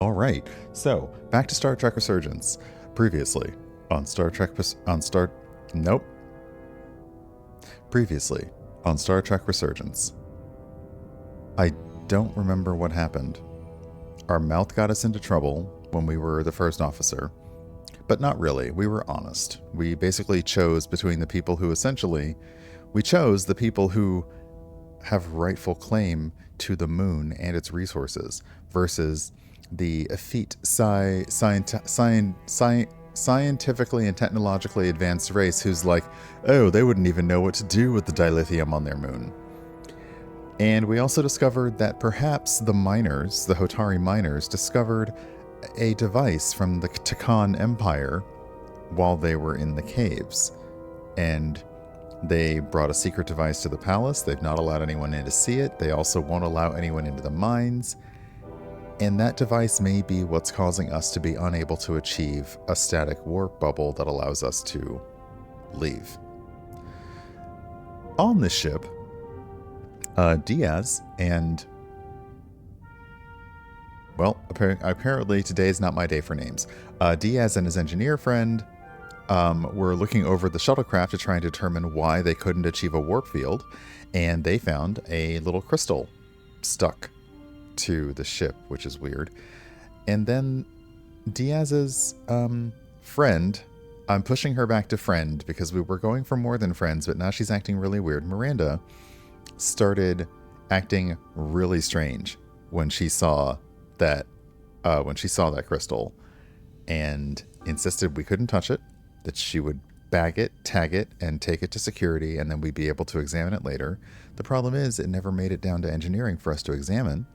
All right, so back to Star Trek Resurgence. Previously on Star Trek on Star nope. Previously on Star Trek Resurgence. I don't remember what happened. Our mouth got us into trouble when we were the first officer, but not really. We were honest. We basically chose between the people who we chose the people who have rightful claim to the moon and its resources versus the effete scientifically and technologically advanced race who's like, oh, they wouldn't even know what to do with the dilithium on their moon. And we also discovered that perhaps the miners, the Hotari miners, discovered a device from the Takan Empire while they were in the caves. And they brought a secret device to the palace. They've not allowed anyone in to see it. They also won't allow anyone into the mines. And that device may be what's causing us to be unable to achieve a static warp bubble that allows us to leave. On this ship, Diaz and... Well, apparently today's not my day for names. Diaz and his engineer friend were looking over the shuttlecraft to try and determine why they couldn't achieve a warp field, and they found a little crystal stuck to the ship, which is weird. And then Diaz's friend, I'm pushing her back to friend because we were going for more than friends, but now she's acting really weird. Miranda started acting really strange when she saw that crystal, and insisted we couldn't touch it, that she would bag it, tag it, and take it to security, and then we'd be able to examine it later. The problem is it never made it down to engineering for us to examine.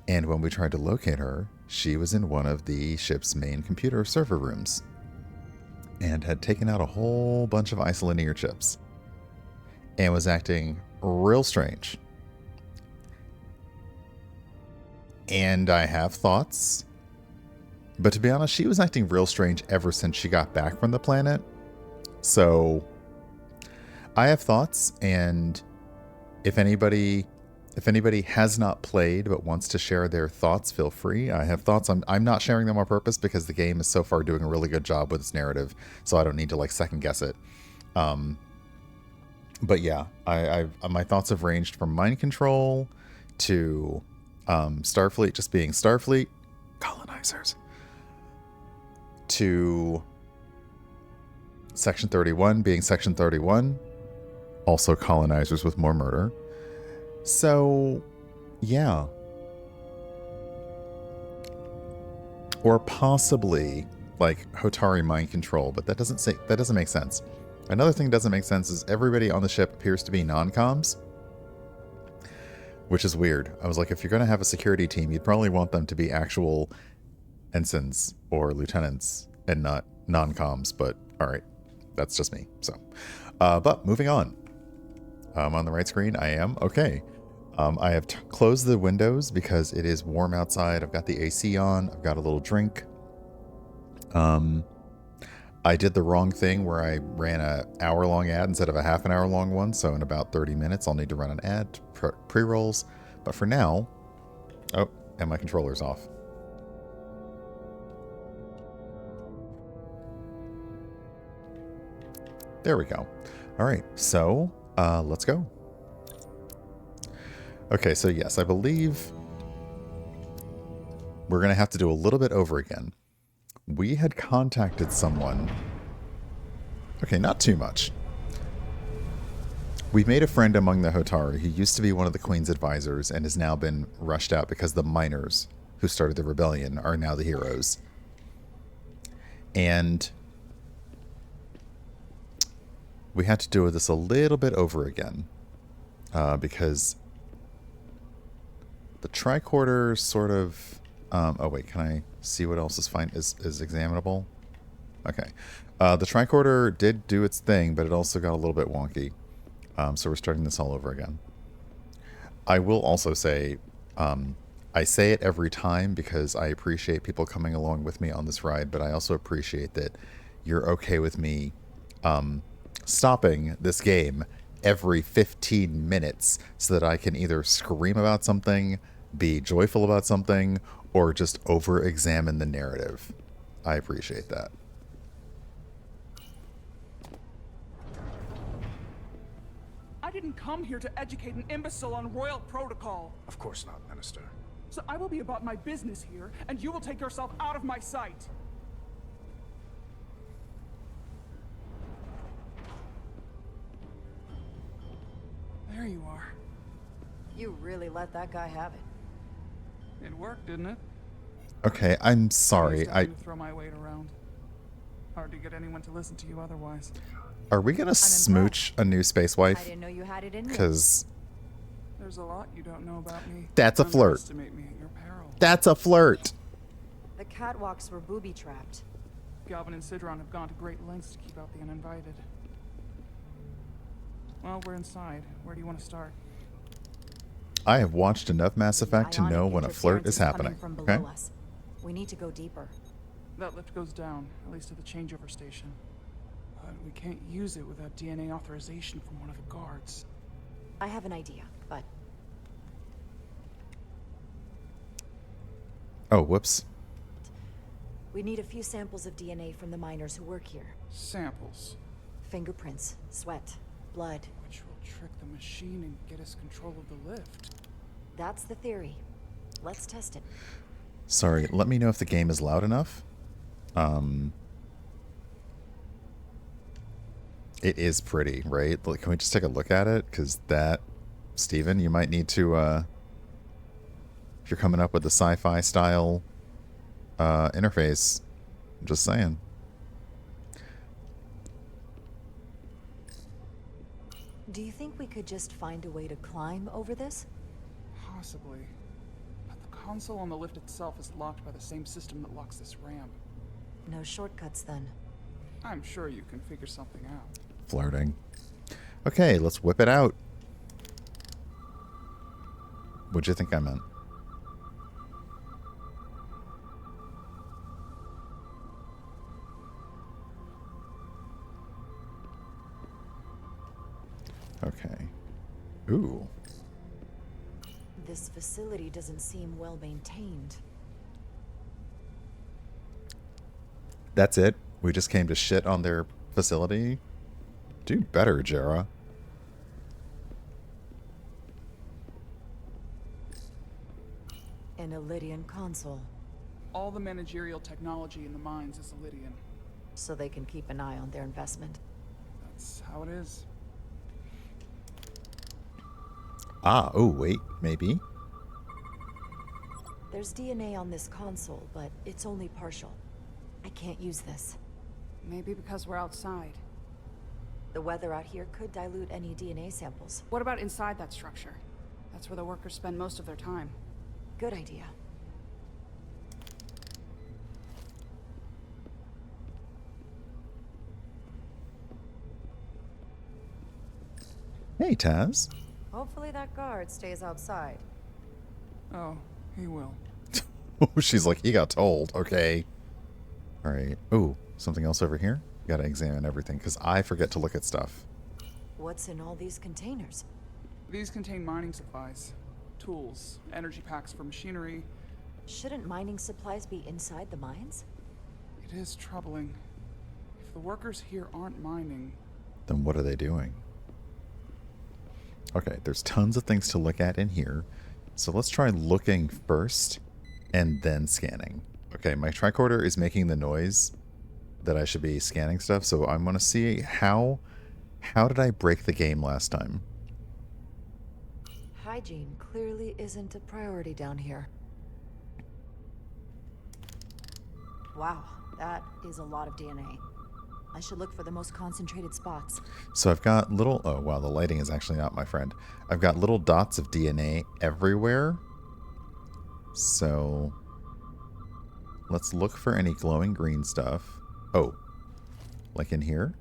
And when we tried to locate her, she was in one of the ship's main computer server rooms and had taken out a whole bunch of isolinear chips and was acting real strange. And I have thoughts, but to be honest, she was acting real strange ever since she got back from the planet. So I have thoughts, and if anybody has not played but wants to share their thoughts, feel free. I have thoughts. I'm not sharing them on purpose because the game is so far doing a really good job with its narrative, so I don't need to second guess it. But yeah, my thoughts have ranged from mind control to Starfleet just being Starfleet colonizers, to Section 31 being Section 31, also colonizers with more murder. So, yeah. Or possibly Hotari mind control, but that doesn't make sense. Another thing that doesn't make sense is everybody on the ship appears to be non-coms, which is weird. I was like, if you're going to have a security team, you'd probably want them to be actual ensigns or lieutenants and not non-coms, but all right, that's just me. So, but moving on. I'm on the right screen. I am. Okay. I have closed the windows because it is warm outside. I've got the AC on. I've got a little drink. I did the wrong thing where I ran an hour-long ad instead of a half an hour-long one. So in about 30 minutes, I'll need to run an ad, pre-rolls. But for now... Oh, and my controller's off. There we go. All right, so let's go. Okay, so yes, I believe we're going to have to do a little bit over again. We had contacted someone. Okay, not too much. We made a friend among the Hotari who used to be one of the Queen's advisors and has now been rushed out because the miners who started the rebellion are now the heroes. And we had to do this a little bit over again because the tricorder sort of... oh wait, can I see what else is examinable? Okay. The tricorder did do its thing, but it also got a little bit wonky. So we're starting this all over again. I will also say, I say it every time because I appreciate people coming along with me on this ride, but I also appreciate that you're okay with me stopping this game every 15 minutes so that I can either scream about something, be joyful about something, or just over-examine the narrative. I appreciate that. I didn't come here to educate an imbecile on royal protocol. Of course not, Minister. So I will be about my business here, and you will take yourself out of my sight. There you are. You really let that guy have it. It worked, didn't it? Okay, I'm sorry. I used to throw my weight around. Hard to get anyone to listen to you otherwise. Are we gonna smooch a new space I wife? didn't know you had it in you. Because There's a lot you don't know about me. that's a flirt. Underestimate me at your peril. That's a flirt. The catwalks were booby-trapped. Galvin and Sidron have gone to great lengths to keep out the uninvited. Well, we're inside. Where do you want to start? I have watched enough Mass Effect to know when a flirt is happening. From Okay? below us. We need to go deeper. That lift goes down, at least to the changeover station. But we can't use it without DNA authorization from one of the guards. I have an idea, but Oh, whoops. we need a few samples of DNA from the miners who work here. Samples, Fingerprints, sweat, blood. which will trick the machine and get us control of the lift. That's the theory. Let's test it. Sorry, let me know if the game is loud enough. It is pretty, right? Like, can we just take a look at it? Because that, Steven, you might need to, if you're coming up with the sci-fi style interface, I'm just saying. Do you think we could just find a way to climb over this? Possibly. But the console on the lift itself is locked by the same system that locks this ramp. No shortcuts then. I'm sure you can figure something out. Flirting. Okay, let's whip it out. What'd you think I meant? Okay. Ooh. This facility doesn't seem well maintained. That's it? We just came to shit on their facility? Do better, Jera. An Illydian console, All the managerial technology in the mines is Illydian. so they can keep an eye on their investment. That's how it is. Ah, oh, wait, maybe? There's DNA on this console, but it's only partial. I can't use this. Maybe because we're outside. The weather out here could dilute any DNA samples. What about inside that structure? That's where the workers spend most of their time. Good idea. Hey, Taz. Hopefully that guard stays outside. Oh, he will. She's like, he got told. Okay. All right. Ooh, something else over here? Gotta examine everything, because I forget to look at stuff. What's in all these containers? These contain mining supplies, tools, energy packs for machinery. Shouldn't mining supplies be inside the mines? It is troubling. If the workers here aren't mining, Then what are they doing? Okay, there's tons of things to look at in here. So let's try looking first and then scanning. Okay, my tricorder is making the noise that I should be scanning stuff, so I'm going to see how did I break the game last time? Hygiene clearly isn't a priority down here. Wow, that is a lot of DNA. I should look for the most concentrated spots. So I've got little, oh wow, the lighting is actually not my friend. I've got little dots of DNA everywhere. So let's look for any glowing green stuff. Oh, like in here?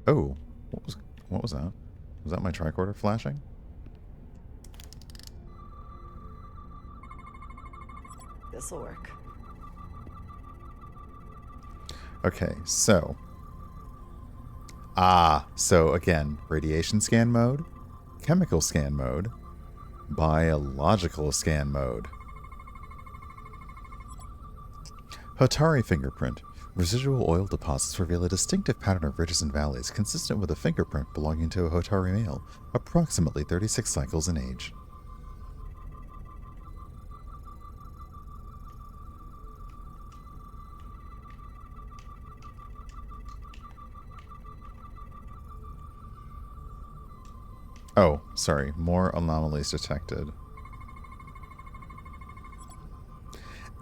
Oh, what was that? Was that my tricorder flashing? This'll work. Okay, so again, radiation scan mode, chemical scan mode, Biological scan mode. Hotari fingerprint. Residual oil deposits reveal a distinctive pattern of ridges and valleys consistent with a fingerprint belonging to a Hotari male, approximately 36 cycles in age. Oh, sorry. More anomalies detected.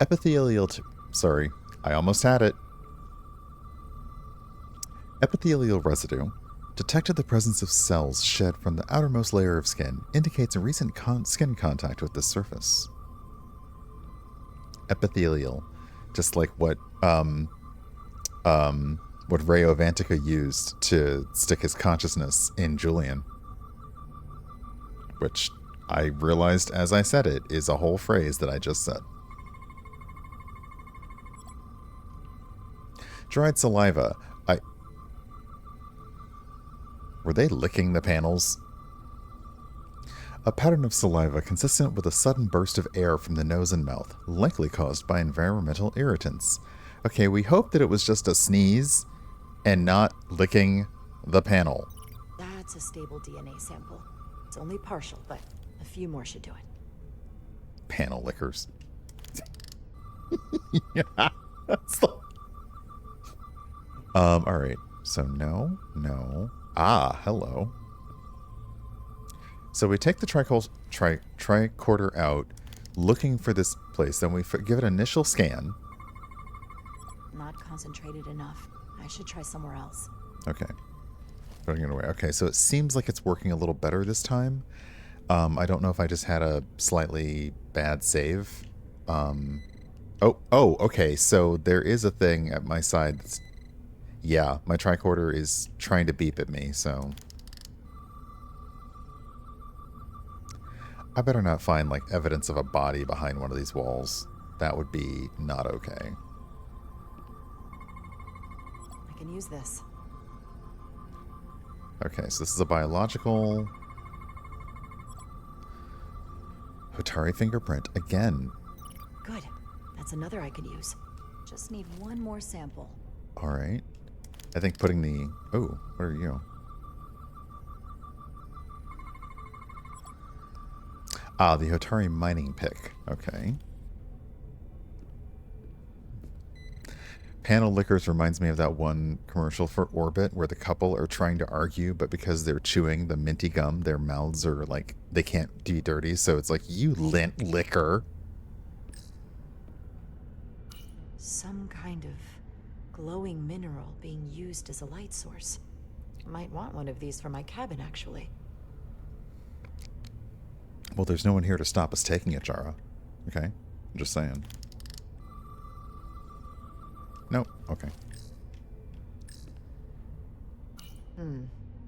Epithelial... Sorry. I almost had it. Epithelial residue. Detected the presence of cells shed from the outermost layer of skin. Indicates a recent skin contact with the surface. Epithelial. Just like what Rayo Vantica used to stick his consciousness in Julian. Which I realized as I said it is a whole phrase that I just said. Dried saliva. Were they licking the panels? A pattern of saliva consistent with a sudden burst of air from the nose and mouth, likely caused by environmental irritants. Okay, we hope that it was just a sneeze and not licking the panel. That's a stable DNA sample. It's only partial, but a few more should do it. Panel lickers. Yeah, that's the... Alright. So no. Ah, hello. So we take the tricorder out, looking for this place. Then we give it an initial scan. Not concentrated enough. I should try somewhere else. Okay. Putting it away. Okay, so it seems like it's working a little better this time. I don't know if I just had a slightly bad save. Okay. So there is a thing at my side that's... Yeah, my tricorder is trying to beep at me, so... I better not find, like, evidence of a body behind one of these walls. That would be not okay. I can use this. Okay, so this is a biological... Hotari fingerprint. Again. Good. That's another I could use. Just need one more sample. Alright. I think putting the... Oh, what are you? Ah, the Hotari mining pick. Okay. Panel lickers reminds me of that one commercial for Orbit where the couple are trying to argue, but because they're chewing the minty gum, their mouths are like, they can't be dirty, so it's like, you lint licker. Some kind of glowing mineral being used as a light source. Might want one of these for my cabin, actually. Well, there's no one here to stop us taking it, Jara. Okay? I'm just saying. Nope. Okay.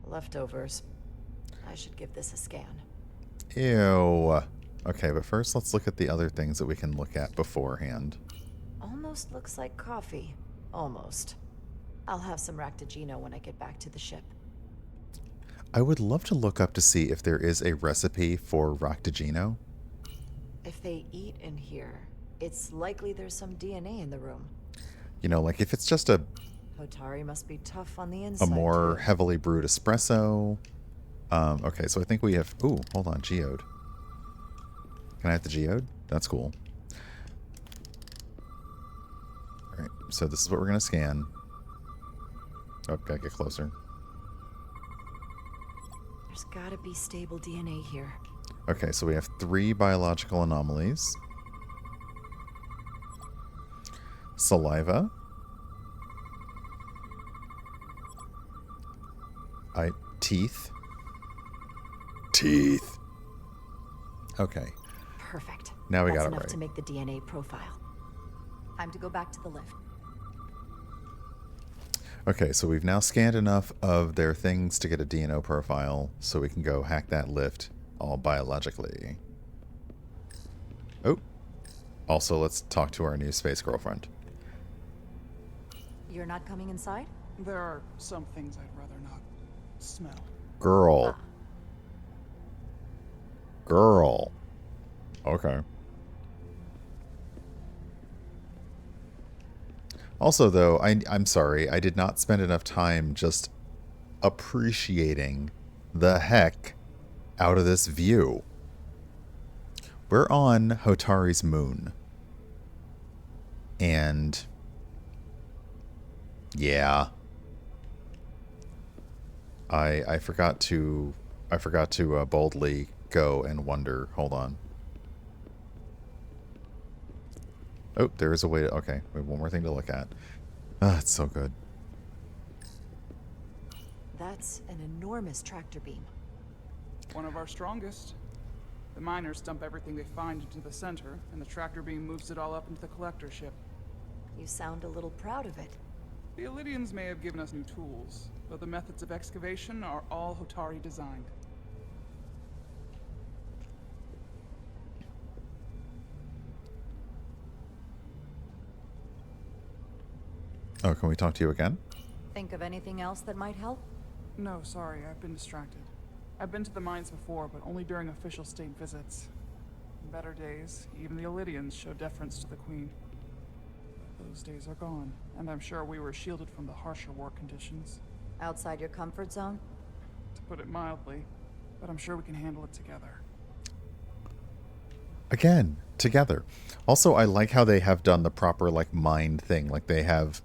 Leftovers. I should give this a scan. Ew. Okay, but first let's look at the other things that we can look at beforehand. Almost looks like coffee. Almost. I'll have some Ractigino when I get back to the ship. I would love to look up to see if there is a recipe for Ractigino. If they eat in here, it's likely there's some DNA in the room. You know, like if it's just a Hotari must be tough on the inside. more too. heavily brewed espresso. Okay, so I think we have... Ooh, hold on, geode. Can I have the geode? That's cool. Alright, so this is what we're going to scan. Oh, gotta get closer. There's gotta be stable DNA here. Okay, so we have 3 biological anomalies. Saliva. Teeth. Teeth. Okay. Perfect. Now we That's got it enough right. to make the DNA profile. Time to go back to the lift. Okay, so we've now scanned enough of their things to get a DNA profile so we can go hack that lift all biologically. Oh. Also, let's talk to our new space girlfriend. You're not coming inside? There are some things I'd rather not smell. Girl. girl. Okay. Also, though, I'm sorry, I did not spend enough time just appreciating the heck out of this view. We're on Hotari's moon. And yeah. I forgot to boldly go and wonder. Hold on. Oh, there is a way to... Okay, we have one more thing to look at. Ah, it's so good. That's an enormous tractor beam. One of our strongest. The miners dump everything they find into the center, and the tractor beam moves it all up into the collector ship. You sound a little proud of it. The Illydians may have given us new tools, but the methods of excavation are all Hotari designed. Oh, can we talk to you again? Think of anything else that might help? No, sorry, I've been distracted. I've been to the mines before, but only during official state visits. In better days, even the Illydians show deference to the Queen. Those days are gone, and I'm sure we were shielded from the harsher war conditions. Outside your comfort zone? To put it mildly, but I'm sure we can handle it together. Again, together. Also, I like how they have done the proper, like, mine thing. Like, they have...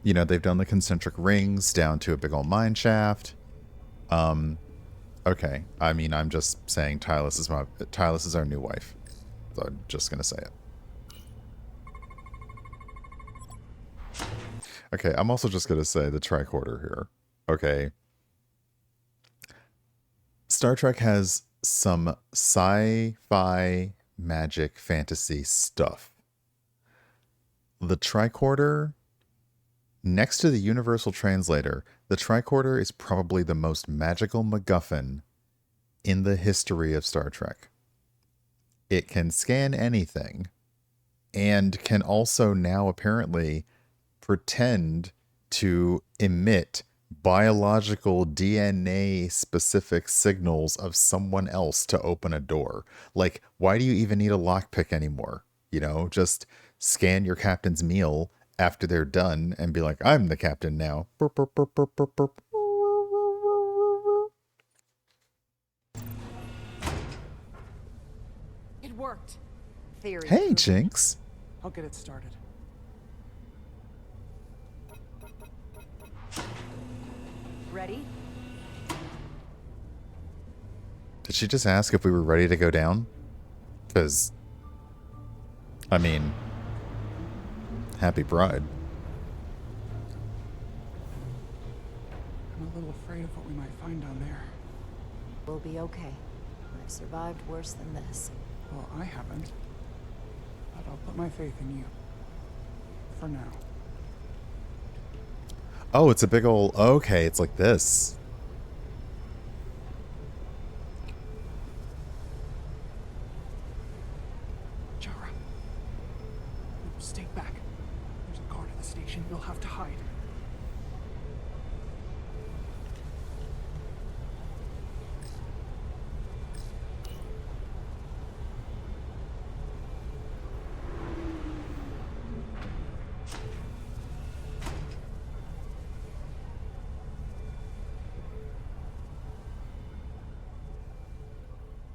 You know, they've done the concentric rings down to a big old mine shaft. Okay. I mean, I'm just saying Tylus is our new wife. So I'm just gonna say it. Okay, I'm also just gonna say the tricorder here. Okay. Star Trek has some sci-fi magic fantasy stuff. The tricorder, next to the universal translator, the tricorder is probably the most magical MacGuffin in the history of Star Trek. It can scan anything, and can also now apparently pretend to emit biological DNA-specific signals of someone else to open a door. Like, why do you even need a lockpick anymore? You know, just scan your captain's meal after they're done and be like, I'm the captain now. Burp, burp, burp, burp, burp, burp. It worked. Theory. Hey, Jinx. I'll get it started. Ready? Did she just ask if we were ready to go down? Because, I mean, happy bride. I'm a little afraid of what we might find down there. We'll be okay. I've survived worse than this. Well, I haven't. But I'll put my faith in you. For now. Oh, it's a big old... Okay, it's like this. Jara. Stay back. There's a guard at the station. You'll have to hide.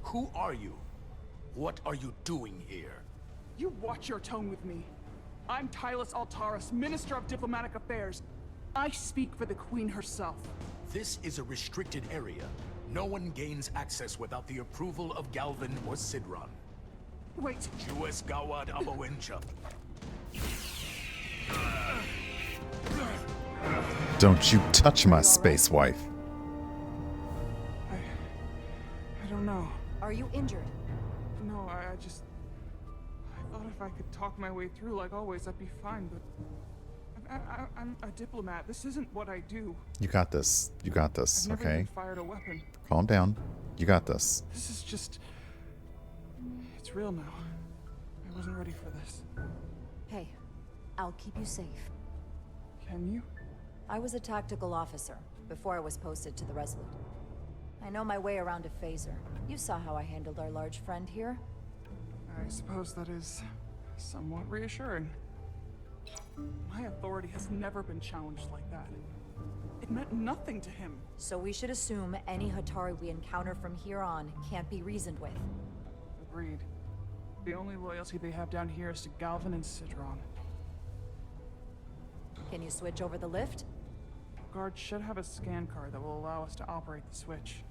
Who are you? What are you doing here? You watch your tone with me. I'm Tylus Altaris, Minister of Diplomatic Affairs. I speak for the Queen herself. This is a restricted area. No one gains access without the approval of Galvin or Sidron. Wait. Jues Gawad Abawencha. Don't you touch my space wife. I don't know. Are you injured? No, I thought if I could talk my way through like always, I'd be fine, but I'm a diplomat. This isn't what I do. You got this. You got this, I've never okay? even fired a weapon. Calm down. You got this. This is just... It's real now. I wasn't ready for this. Hey, I'll keep you safe. Can you? I was a tactical officer before I was posted to the Resolute. I know my way around a phaser. You saw how I handled our large friend here. I suppose that is somewhat reassuring. My authority has never been challenged like that. It meant nothing to him. So we should assume any Hatari we encounter from here on can't be reasoned with. Agreed. The only loyalty they have down here is to Galvin and Sidron. Can you switch over the lift? Guard should have a scan card that will allow us to operate the switch.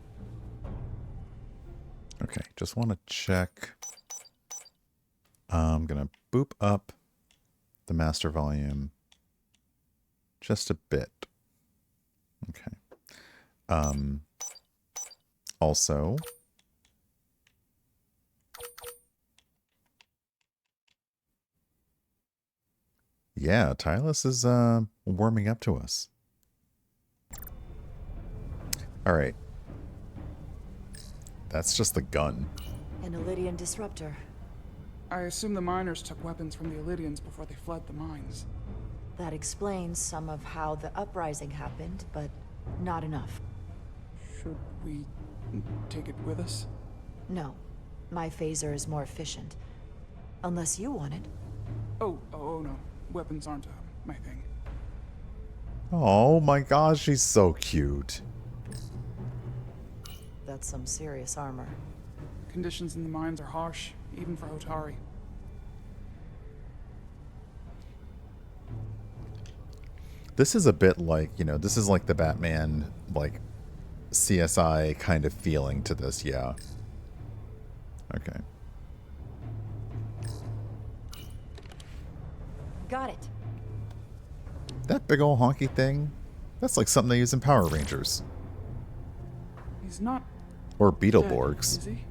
Okay, just want to check. I'm going to boop up the master volume just a bit. Okay. Also, yeah, Tylus is warming up to us. All right. That's just the gun. An Elydian disruptor. I assume the miners took weapons from the Elydians before they fled the mines. That explains some of how the uprising happened, but not enough. Should we take it with us? No. My phaser is more efficient. Unless you want it. Oh no. Weapons aren't my thing. Oh my gosh, she's so cute. That's some serious armor. Conditions in the mines are harsh, even for Hotari. This is a bit like, you know, this is like the Batman, like, CSI kind of feeling to this, yeah. Okay. Got it. That big old honky thing, that's like something they use in Power Rangers. He's not Or dead, Beetleborgs. is he?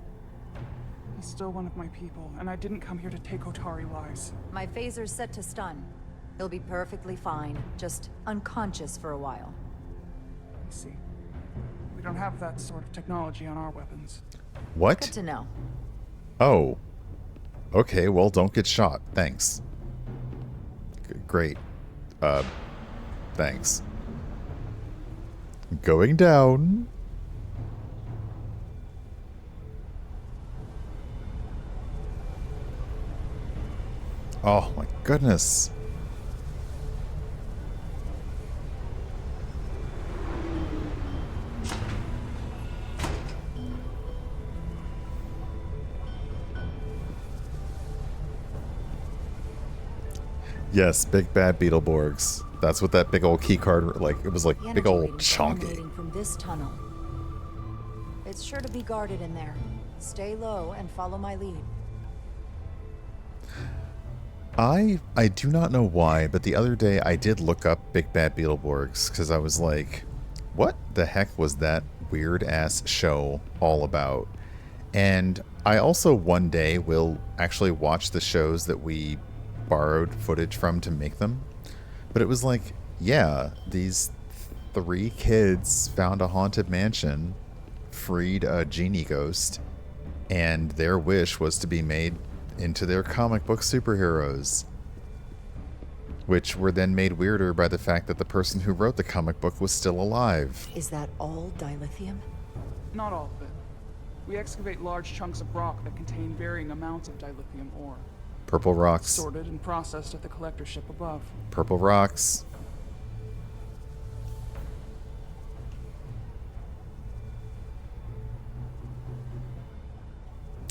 He's still one of my people, and I didn't come here to take Hotari lives. My phaser's set to stun. He'll be perfectly fine, just unconscious for a while. I see. We don't have that sort of technology on our weapons. What? Good to know. Oh. Okay, well, don't get shot. Thanks. Great. Thanks. Going down. Oh my goodness. Yes, big bad Beetleborgs. That's what that big old key card, like, it was like The big energy old readings chunky. emanating from this tunnel. It's sure to be guarded in there. Stay low and follow my lead. I do not know why, but the other day I did look up Big Bad Beetleborgs because I was like, what the heck was that weird ass show all about? And I also one day will actually watch the shows that we borrowed footage from to make them. But it was like, yeah, these 3 kids found a haunted mansion, freed a genie ghost, and their wish was to be made into their comic book superheroes, which were then made weirder by the fact that the person who wrote the comic book was still alive. Is that all dilithium? Not all of it. We excavate large chunks of rock that contain varying amounts of dilithium ore. Purple rocks. Sorted and processed at the collector ship above. Purple rocks.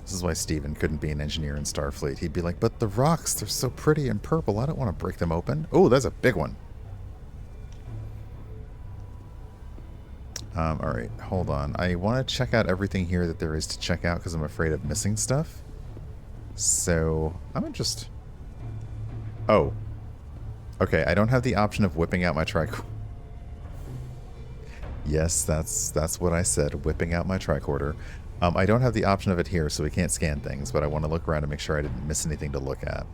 This is why Steven couldn't be an engineer in Starfleet. He'd be like, but the rocks, they're so pretty and purple. I don't want to break them open. Oh, that's a big one. All right, hold on. I want to check out everything here that there is to check out because I'm afraid of missing stuff. So, I'm gonna just... Oh. Okay, I don't have the option of whipping out my tricorder. Yes, that's what I said, whipping out my tricorder. I don't have the option of it here, so we can't scan things, but I want to look around to make sure I didn't miss anything to look at.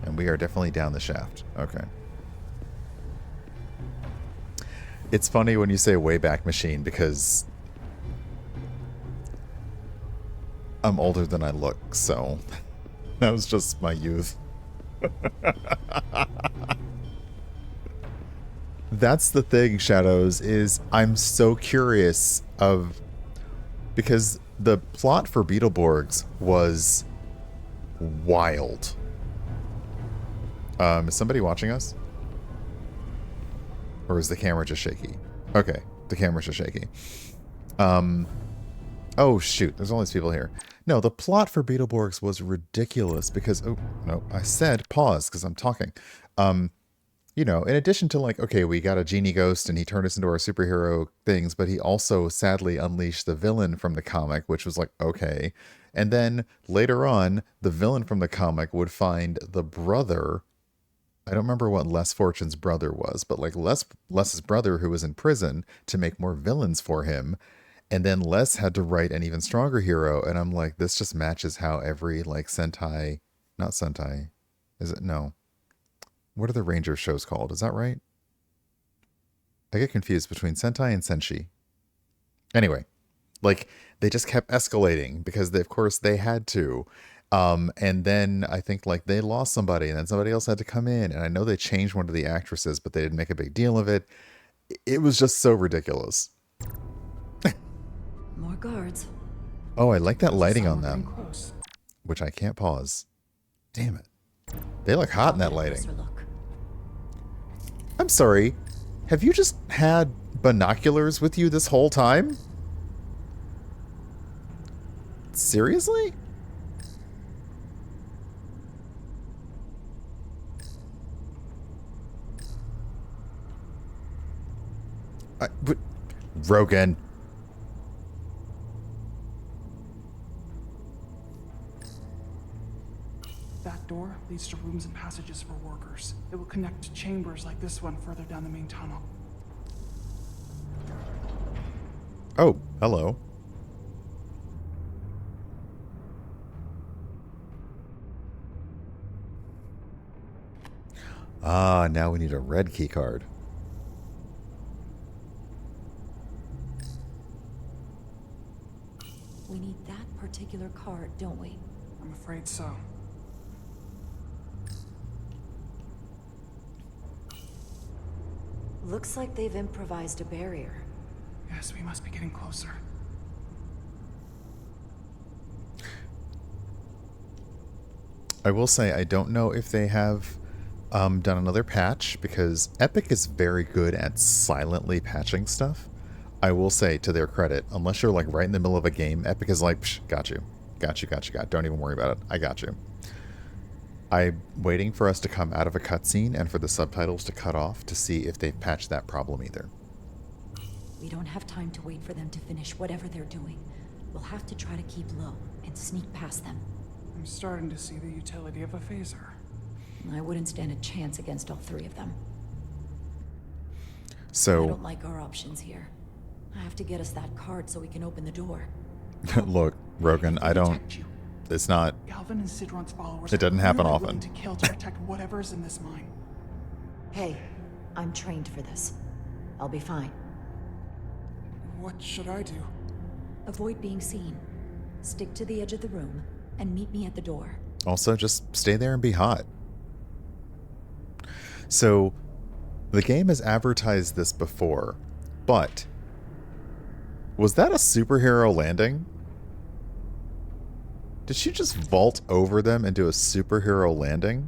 And we are definitely down the shaft. Okay. It's funny when you say Wayback Machine, because I'm older than I look, so that was just my youth. That's the thing, Shadows, is I'm so curious of... Because the plot for Beetleborgs was wild. Is somebody watching us? Or is the camera just shaky? Okay, the camera's just shaky. Oh, shoot, there's all these people here. No, the plot for Beetleborgs was ridiculous because... Oh, no, I said pause because I'm talking. You know, in addition to like, okay, we got a genie ghost and he turned us into our superhero things, but he also sadly unleashed the villain from the comic, which was like, okay. And then later on, the villain from the comic would find the brother. I don't remember what Les Fortune's brother was, but like Les's brother who was in prison to make more villains for him. And then Les had to write an even stronger hero. And I'm like, this just matches how every like Sentai, not Sentai, is it? No. What are the Ranger shows called? Is that right? I get confused between Sentai and Senshi. Anyway, like they just kept escalating because they, of course they had to. And then I think like they lost somebody and then somebody else had to come in. And I know they changed one of the actresses, but they didn't make a big deal of it. It was just so ridiculous. More guards. Oh, I like that lighting on them, Close. which I can't pause. Damn it. They look hot in that lighting. I'm sorry. Have you just had binoculars with you this whole time? Seriously? But Rogan. That door leads to rooms and passages for workers. It will connect to chambers like this one further down the main tunnel. Oh, hello. Ah, now we need a red key card. We need that particular card, don't we? I'm afraid so. Looks like they've improvised a barrier. Yes, we must be getting closer. I will say I don't know if they have done another patch because Epic is very good at silently patching stuff. I will say to their credit, unless you're like right in the middle of a game, Epic is like, psh, got you. Got you. Don't even worry about it. I got you. I'm waiting for us to come out of a cutscene and for the subtitles to cut off to see if they've patched that problem either. We don't have time to wait for them to finish whatever they're doing. We'll have to try to keep low and sneak past them. I'm starting to see the utility of a phaser. I wouldn't stand a chance against all three of them. I So, don't like our options here. I have to get us that card so we can open the door. look, Rogan, I don't... Protect you. It's not... Galvin and Sidron's followers. It doesn't are happen really often. willing to kill to protect whatever's in this mine. Hey, I'm trained for this. I'll be fine. What should I do? Avoid being seen. Stick to the edge of the room and meet me at the door. Also, just stay there and be hot. So, the game has advertised this before, but was that a superhero landing? Did she just vault over them and do a superhero landing?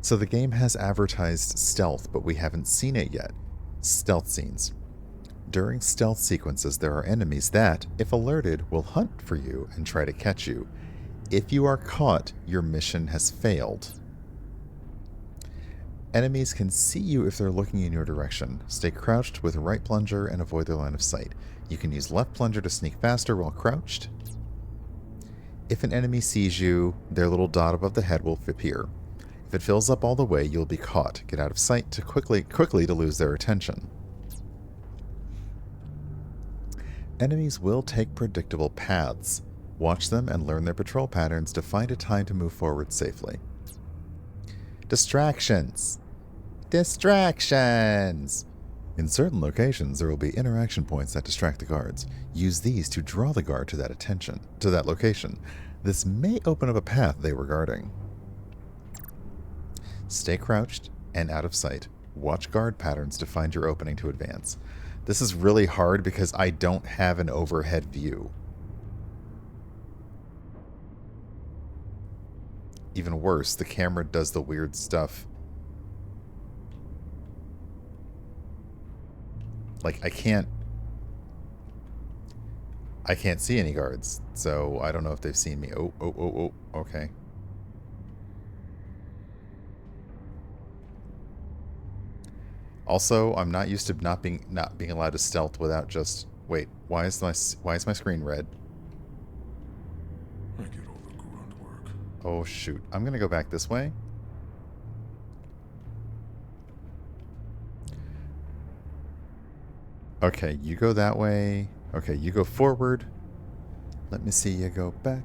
So the game has advertised stealth, but we haven't seen it yet. Stealth scenes. During stealth sequences, there are enemies that, if alerted, will hunt for you and try to catch you. If you are caught, your mission has failed. Enemies can see you if they're looking in your direction. Stay crouched with right plunger and avoid their line of sight. You can use left plunger to sneak faster while crouched. If an enemy sees you, their little dot above the head will appear. If it fills up all the way, you'll be caught. Get out of sight to quickly to lose their attention. Enemies will take predictable paths. Watch them and learn their patrol patterns to find a time to move forward safely. Distractions. Distractions! In certain locations, there will be interaction points that distract the guards. Use these to draw the guard to that location. This may open up a path they were guarding. Stay crouched and out of sight. Watch guard patterns to find your opening to advance. This is really hard because I don't have an overhead view. Even worse, the camera does the weird stuff. Like, I can't see any guards, so I don't know if they've seen me. Oh, okay. Also, I'm not used to not being allowed to stealth without just wait. Why is my screen red? I get all the grunt work. Oh shoot. I'm going to go back this way. Okay, you go that way. Okay, you go forward. Let me see you go back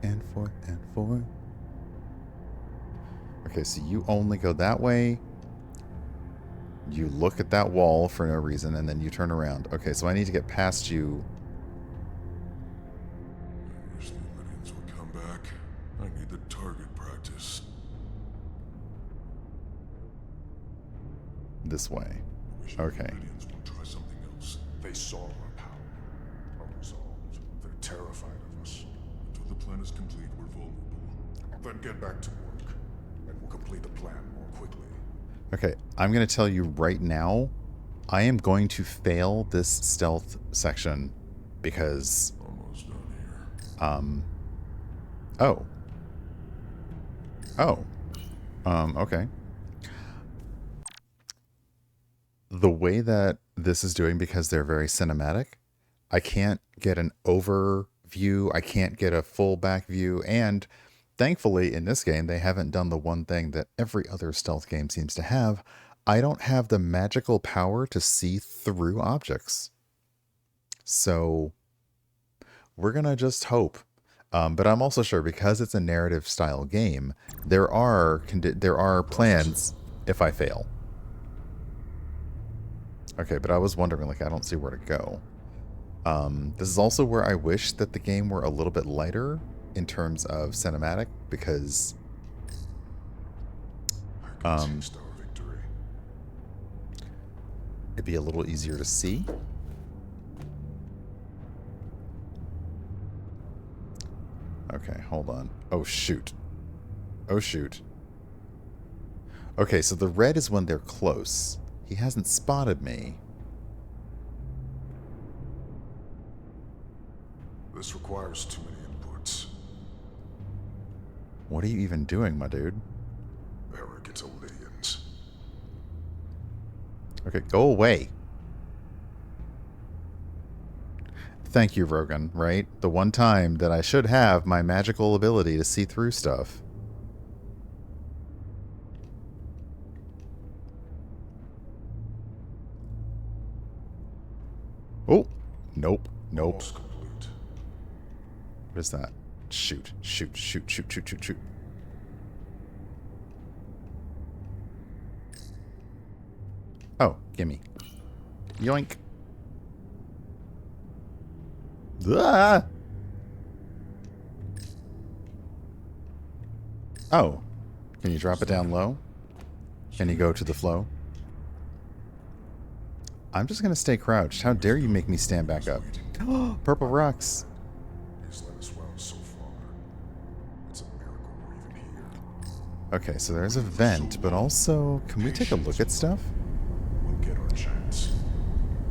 and forth and forth. Okay, so you only go that way. You look at that wall for no reason, and then you turn around. Okay, so I need to get past you. I wish the Lydians would come back. I need the target practice. This way. I wish the Okay. Lydians would try something else. They saw our power, unresolved. They're terrified of us. Until the plan is complete, we're vulnerable. Then get back to work, and we'll complete the plan more quickly. Okay, I'm going to tell you right now, I am going to fail this stealth section because... Almost done here. Oh. Oh. Okay. The way that this is doing, because they're very cinematic, I can't get an overview, I can't get a full back view, and thankfully in this game they haven't done the one thing that every other stealth game seems to have. I don't have the magical power to see through objects. So we're gonna just hope. But I'm also sure, because it's a narrative style game, there are plans if I fail. Okay, but I was wondering, like, I don't see where to go. This is also where I wish that the game were a little bit lighter in terms of cinematic, because I can taste our victory. it'd be a little easier to see. Okay, hold on. Oh, shoot. Oh, shoot. Okay, so the red is when they're close. He hasn't spotted me. This requires too many inputs. What are you even doing, my dude? Arrogant Lydians. Okay, go away. Thank you, Rogan, right? The one time that I should have my magical ability to see through stuff. Oh, nope, nope. Almost complete. What is that? Shoot, shoot, shoot, shoot, shoot, shoot, shoot. Oh, gimme. Yoink. Ah! Oh. Can you drop it down low? Can you go to the flow? I'm just going to stay crouched. How dare you make me stand back up? Purple rocks. He's let us well so far. It's a miracle we're even here. Okay, so there's a vent, but also, can we take a look at stuff? We'll get our chance.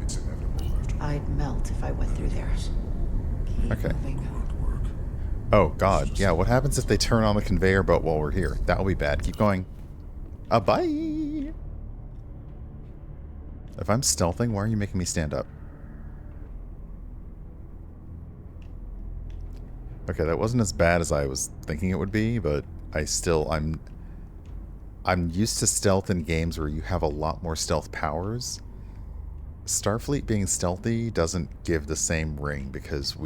It's inevitable after I'd melt if I went through there. Keep Okay. moving. grunt work. Oh, God. Yeah, what happens if they turn on the conveyor belt while we're here? That'll be bad. Keep going. Bye! If I'm stealthing, why are you making me stand up? Okay, that wasn't as bad as I was thinking it would be, but I'm used to stealth in games where you have a lot more stealth powers. Starfleet being stealthy doesn't give the same ring because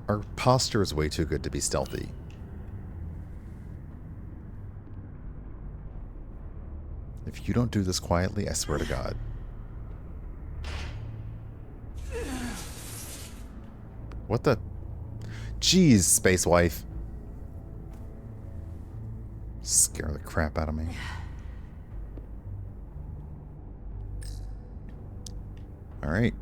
our posture is way too good to be stealthy. If you don't do this quietly, I swear to God. What the? Jeez, space wife. Scare the crap out of me. All right.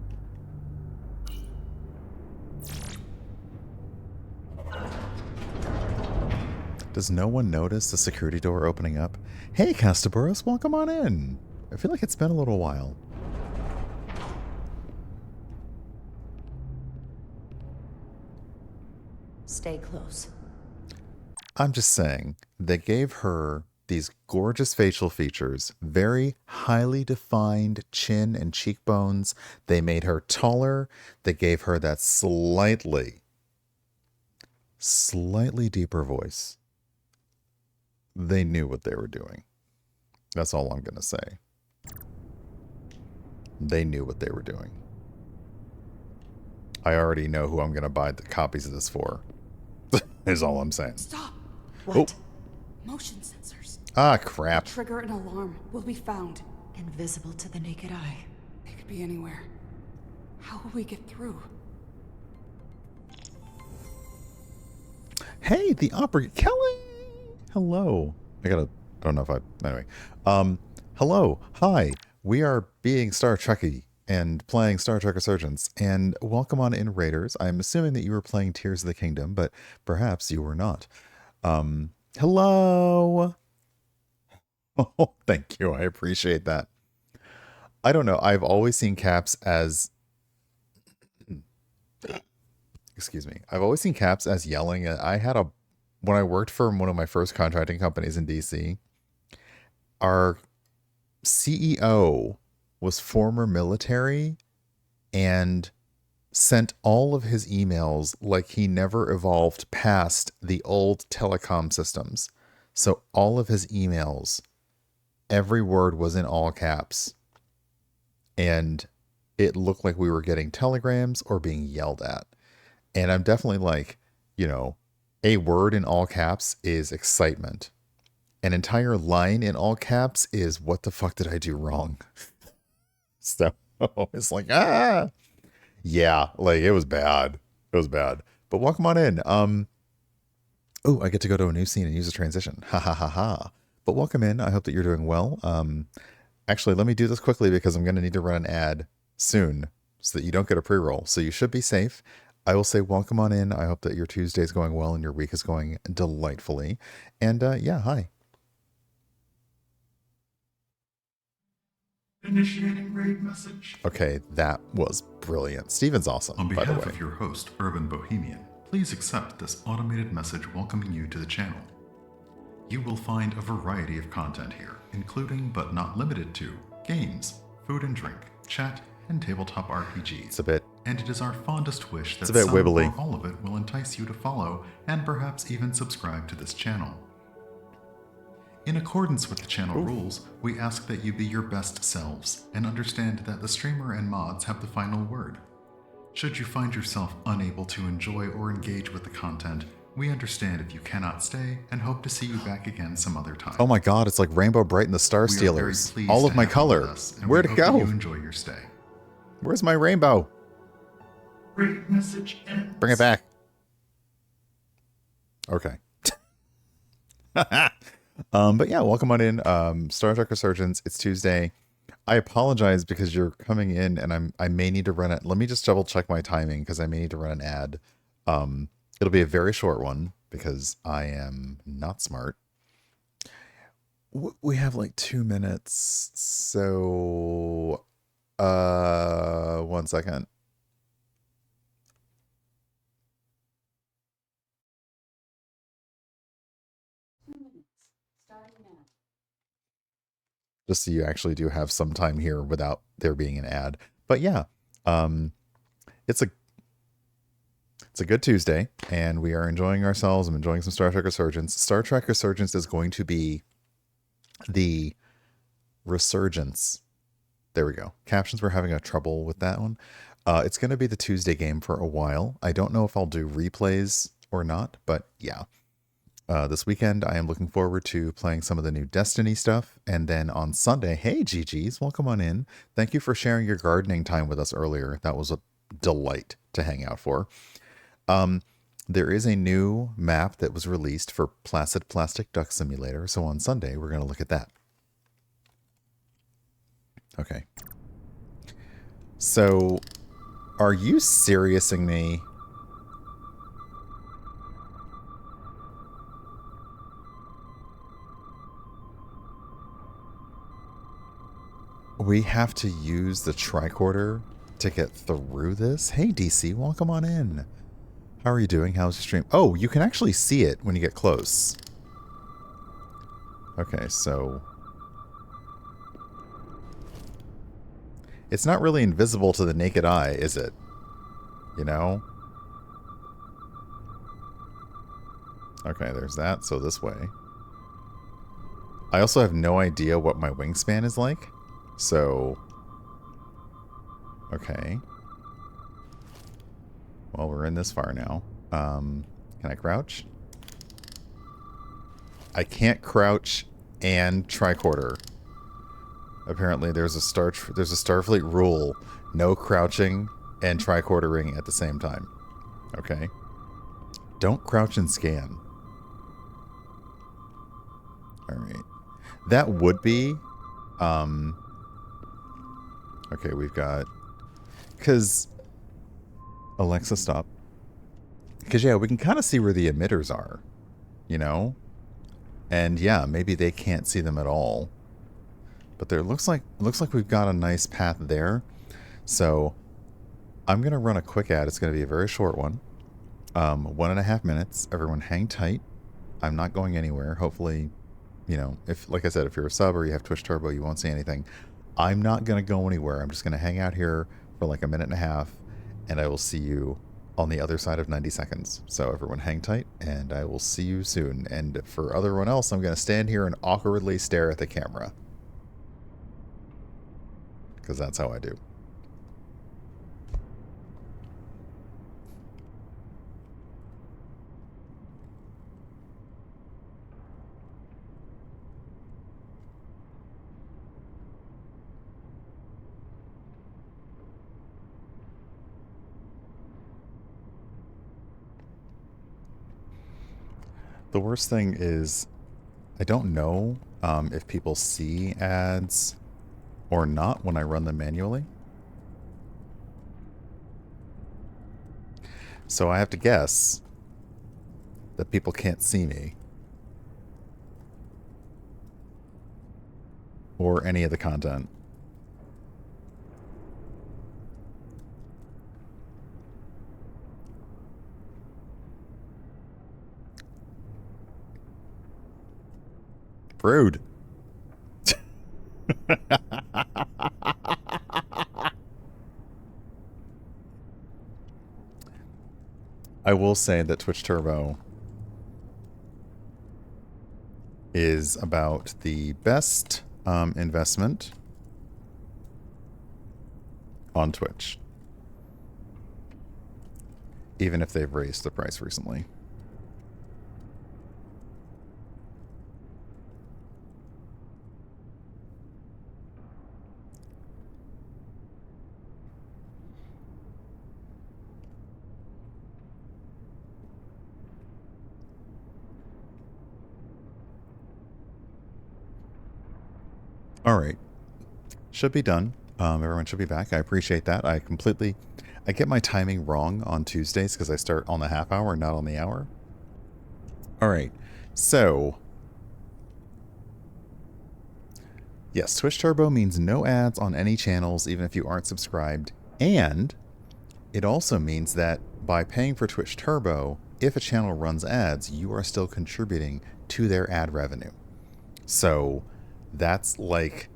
Does no one notice the security door opening up? Hey, Castaburos, welcome on in. I feel like it's been a little while. Stay close. I'm just saying, they gave her these gorgeous facial features, very highly defined chin and cheekbones. They made her taller. They gave her that slightly deeper voice. They knew what they were doing. That's all I'm going to say. They knew what they were doing. I already know who I'm going to buy the copies of this for. Is all I'm saying. Stop! What? Motion sensors. Ah, crap. Trigger an alarm. Will be found. Invisible to the naked eye. They could be anywhere. How will we get through? Hey, the opera... Kelly! Hello. I don't know if anyway. Hello. Hi. We are being Star Trekky and playing Star Trek Resurgence. And welcome on in, Raiders. I'm assuming that you were playing Tears of the Kingdom, but perhaps you were not. Hello. Oh, thank you. I appreciate that. I don't know. I've always seen Caps as... Excuse me. I've always seen Caps as yelling. When I worked for one of my first contracting companies in DC, our CEO was former military and sent all of his emails like he never evolved past the old telecom systems. So all of his emails, every word was in all caps. And it looked like we were getting telegrams or being yelled at. And I'm definitely like, a word in all caps is excitement. An entire line in all caps is what the fuck did I do wrong? So it's like, yeah, like it was bad. It was bad. But welcome on in. Oh, I get to go to a new scene and use a transition. Ha ha ha ha. But welcome in. I hope that you're doing well. Actually, let me do this quickly because I'm going to need to run an ad soon so that you don't get a pre-roll. So you should be safe. I will say welcome on in. I hope that your Tuesday is going well and your week is going delightfully. And yeah, hi. Initiating raid message. Okay, that was brilliant. Steven's awesome, On by the behalf way. of your host, Urban Bohemian, please accept this automated message welcoming you to the channel. You will find a variety of content here, including but not limited to games, food and drink, chat, and tabletop RPGs. It's a bit... And it is our fondest wish that It's a bit some wibbly. or all of it will entice you to follow and perhaps even subscribe to this channel. In accordance with the channel rules, we ask that you be your best selves and understand that the streamer and mods have the final word. Should you find yourself unable to enjoy or engage with the content, we understand if you cannot stay and hope to see you back again some other time. Oh my god, it's like Rainbow Bright and the Star We are very Stealers. pleased All to of my have you color. with us, and Where'd we it hope that go? you enjoy your stay. Where's my rainbow? Raid message ends. Bring it back. Okay. But yeah, welcome on in. Star Trek Resurgence. It's Tuesday. I apologize because you're coming in and I may need to run it. Let me just double check my timing because I may need to run an ad. It'll be a very short one because I am not smart. We have like 2 minutes. So, 1 second. Just so you actually do have some time here without there being an ad. But yeah, it's a good Tuesday, and we are enjoying ourselves. I'm enjoying some Star Trek Resurgence. Star Trek Resurgence is going to be the Resurgence. There we go. Captions were having a trouble with that one. It's going to be the Tuesday game for a while. I don't know if I'll do replays or not, but yeah. This weekend, I am looking forward to playing some of the new Destiny stuff. And then on Sunday, hey, GGs, welcome on in. Thank you for sharing your gardening time with us earlier. That was a delight to hang out for. There is a new map that was released for Placid Plastic Duck Simulator. So on Sunday, we're going to look at that. Okay. So, are you seriousing me? We have to use the tricorder to get through this? Hey, DC, welcome on in. How are you doing? How's your stream? Oh, you can actually see it when you get close. Okay, so... it's not really invisible to the naked eye, is it? You know? Okay, there's that, so this way. I also have no idea what my wingspan is like, so... okay. Well, we're in this far now. Can I crouch? I can't crouch and tricorder. Apparently there's a Starfleet rule. No crouching and tricordering at the same time. Okay. Don't crouch and scan. Alright. That would be... okay, we've got... because... Alexa, stop. Because, yeah, we can kind of see where the emitters are. You know? And, yeah, maybe they can't see them at all. But there looks like we've got a nice path there. So, I'm going to run a quick ad. It's going to be a very short one. 1.5 minutes. Everyone hang tight. I'm not going anywhere. Hopefully, you know, if, like I said, if you're a sub or you have Twitch Turbo, you won't see anything. I'm not going to go anywhere. I'm just going to hang out here for like 1.5 minutes, and I will see you on the other side of 90 seconds. So everyone hang tight, and I will see you soon. And for everyone else, I'm going to stand here and awkwardly stare at the camera. Because that's how I do. The worst thing is, I don't know if people see ads or not when I run them manually. So I have to guess that people can't see me. Or any of the content. Rude. I will say that Twitch Turbo is about the best investment on Twitch. Even if they've raised the price recently. All right. Should be done. Everyone should be back. I appreciate that. I get my timing wrong on Tuesdays because I start on the half hour, not on the hour. All right. So, yes, Twitch Turbo means no ads on any channels, even if you aren't subscribed. And it also means that by paying for Twitch Turbo, if a channel runs ads, you are still contributing to their ad revenue. So that's like,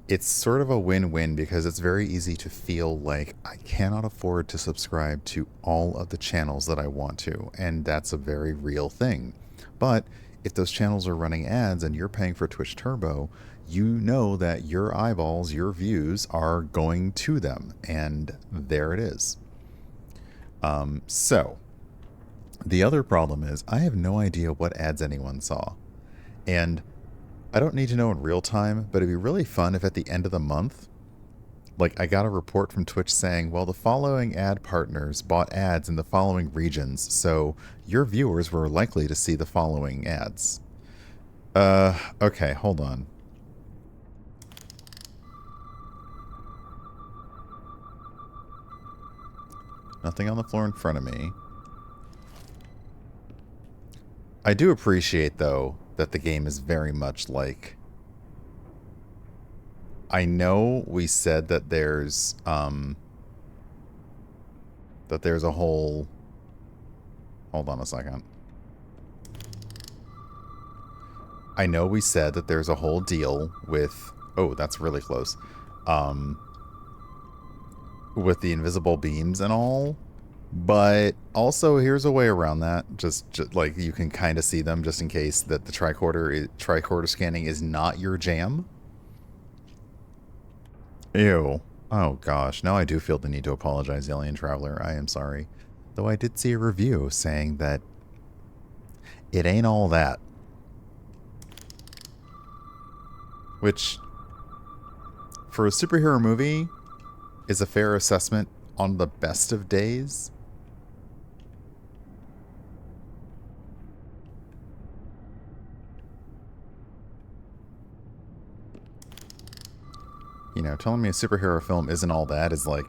it's sort of a win-win because it's very easy to feel like I cannot afford to subscribe to all of the channels that I want to. And that's a very real thing. But if those channels are running ads and you're paying for Twitch Turbo, you know that your eyeballs, your views are going to them. And there it is. So the other problem is I have no idea what ads anyone saw. And I don't need to know in real time, but it'd be really fun if at the end of the month, like I got a report from Twitch saying, well, the following ad partners bought ads in the following regions, so your viewers were likely to see the following ads. Okay, hold on. Nothing on the floor in front of me. I do appreciate, though, that the game is very much like... I know we said that there's a whole... Hold on a second. I know we said that there's a whole deal with... Oh, that's really close. With the invisible beams and all. But also, here's a way around that. Just like, you can kind of see them just in case that the tricorder scanning is not your jam. Ew. Oh gosh, now I do feel the need to apologize, Alien Traveler. I am sorry. Though I did see a review saying that it ain't all that. Which, for a superhero movie, is a fair assessment on the best of days. You know, telling me a superhero film isn't all that is like,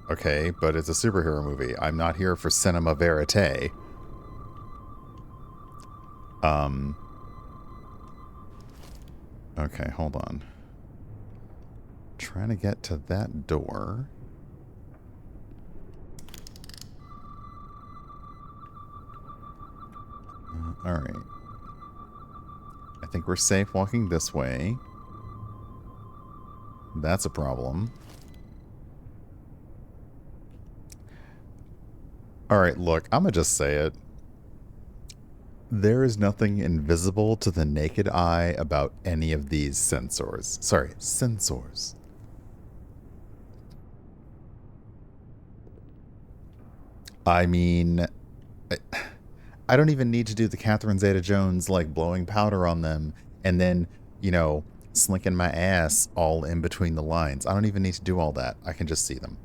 okay, but it's a superhero movie. I'm not here for cinema verite. Okay, hold on. Trying to get to that door. Alright. I think we're safe walking this way. That's a problem. Alright, look, I'm gonna just say it. There is nothing invisible to the naked eye about any of these sensors. Sorry, sensors. I mean, I don't even need to do the Catherine Zeta-Jones, like, blowing powder on them and then, you know, slinking my ass all in between the lines. I don't even need to do all that. I can just see them.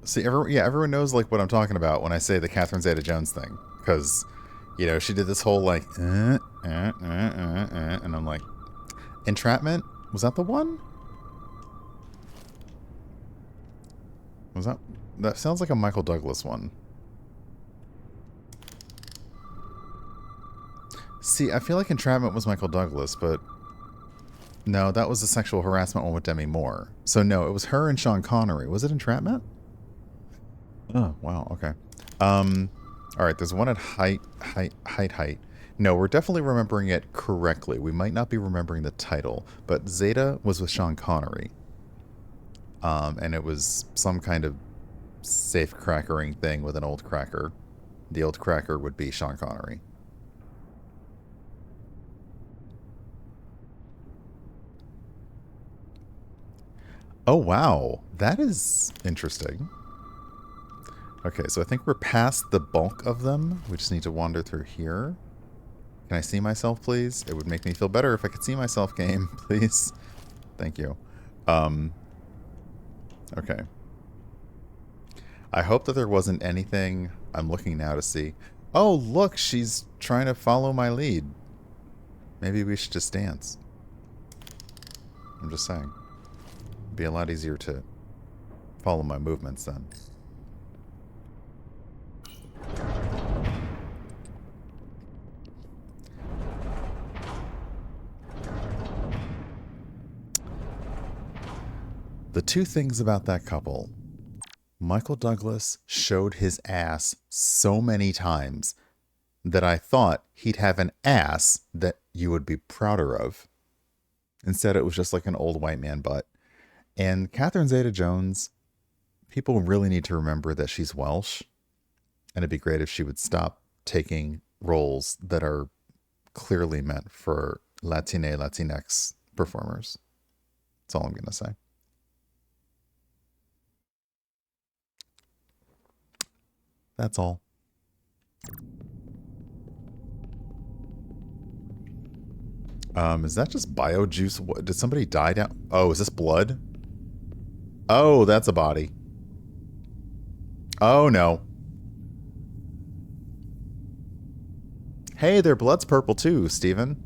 See, everyone knows, like, what I'm talking about when I say the Catherine Zeta-Jones thing. Because, you know, she did this whole, like, and I'm like, Entrapment? Was that the one? Was that... That sounds like a Michael Douglas one. See, I feel like Entrapment was Michael Douglas, but... No, that was the sexual harassment one with Demi Moore. So no, it was her and Sean Connery. Was it Entrapment? Oh, wow, okay. Alright, there's one at height. No, we're definitely remembering it correctly. We might not be remembering the title, but Zeta was with Sean Connery. And it was some kind of safe crackering thing with an old cracker. The old cracker would be Sean Connery. Oh, wow. That is interesting. Okay, so I think we're past the bulk of them. We just need to wander through here. Can I see myself, please? It would make me feel better if I could see myself, game, please. Thank you. Okay. I hope that there wasn't anything... I'm looking now to see. Oh, look, she's trying to follow my lead. Maybe we should just dance. I'm just saying. It'd be a lot easier to follow my movements then. The two things about that couple. Michael Douglas showed his ass so many times that I thought he'd have an ass that you would be prouder of. Instead, it was just like an old white man butt. And Catherine Zeta-Jones, people really need to remember that she's Welsh. And it'd be great if she would stop taking roles that are clearly meant for Latinx performers. That's all I'm going to say. That's all. Is that just bio juice? What, did somebody die down? Oh, is this blood? Oh, that's a body. Oh, no. Hey, their blood's purple too, Steven.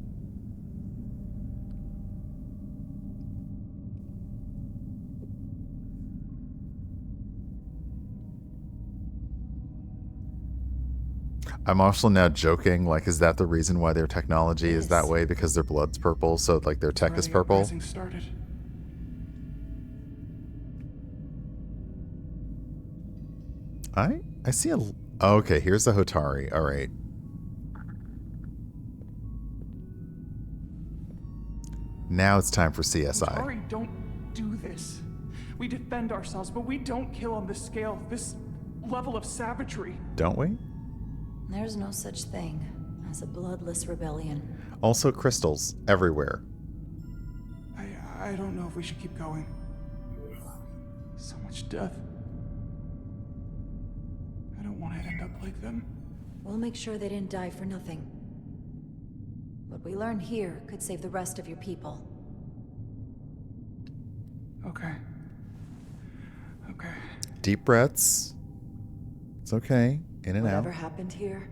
I'm also now joking, like, is that the reason why their technology is that way? Because their blood's purple, so, like, their tech is Already purple? uprising started. I see a... Oh, okay, here's the Hotari. All right. Now it's time for CSI. Hotari don't do this. We defend ourselves, but we don't kill on this scale, this level of savagery. Don't we? There's no such thing as a bloodless rebellion. Also crystals everywhere. I don't know if we should keep going. So much death. I don't want to end up like them. We'll make sure they didn't die for nothing. What we learn here could save the rest of your people. Okay. Okay. Deep breaths. It's okay. In and Whatever out. happened here,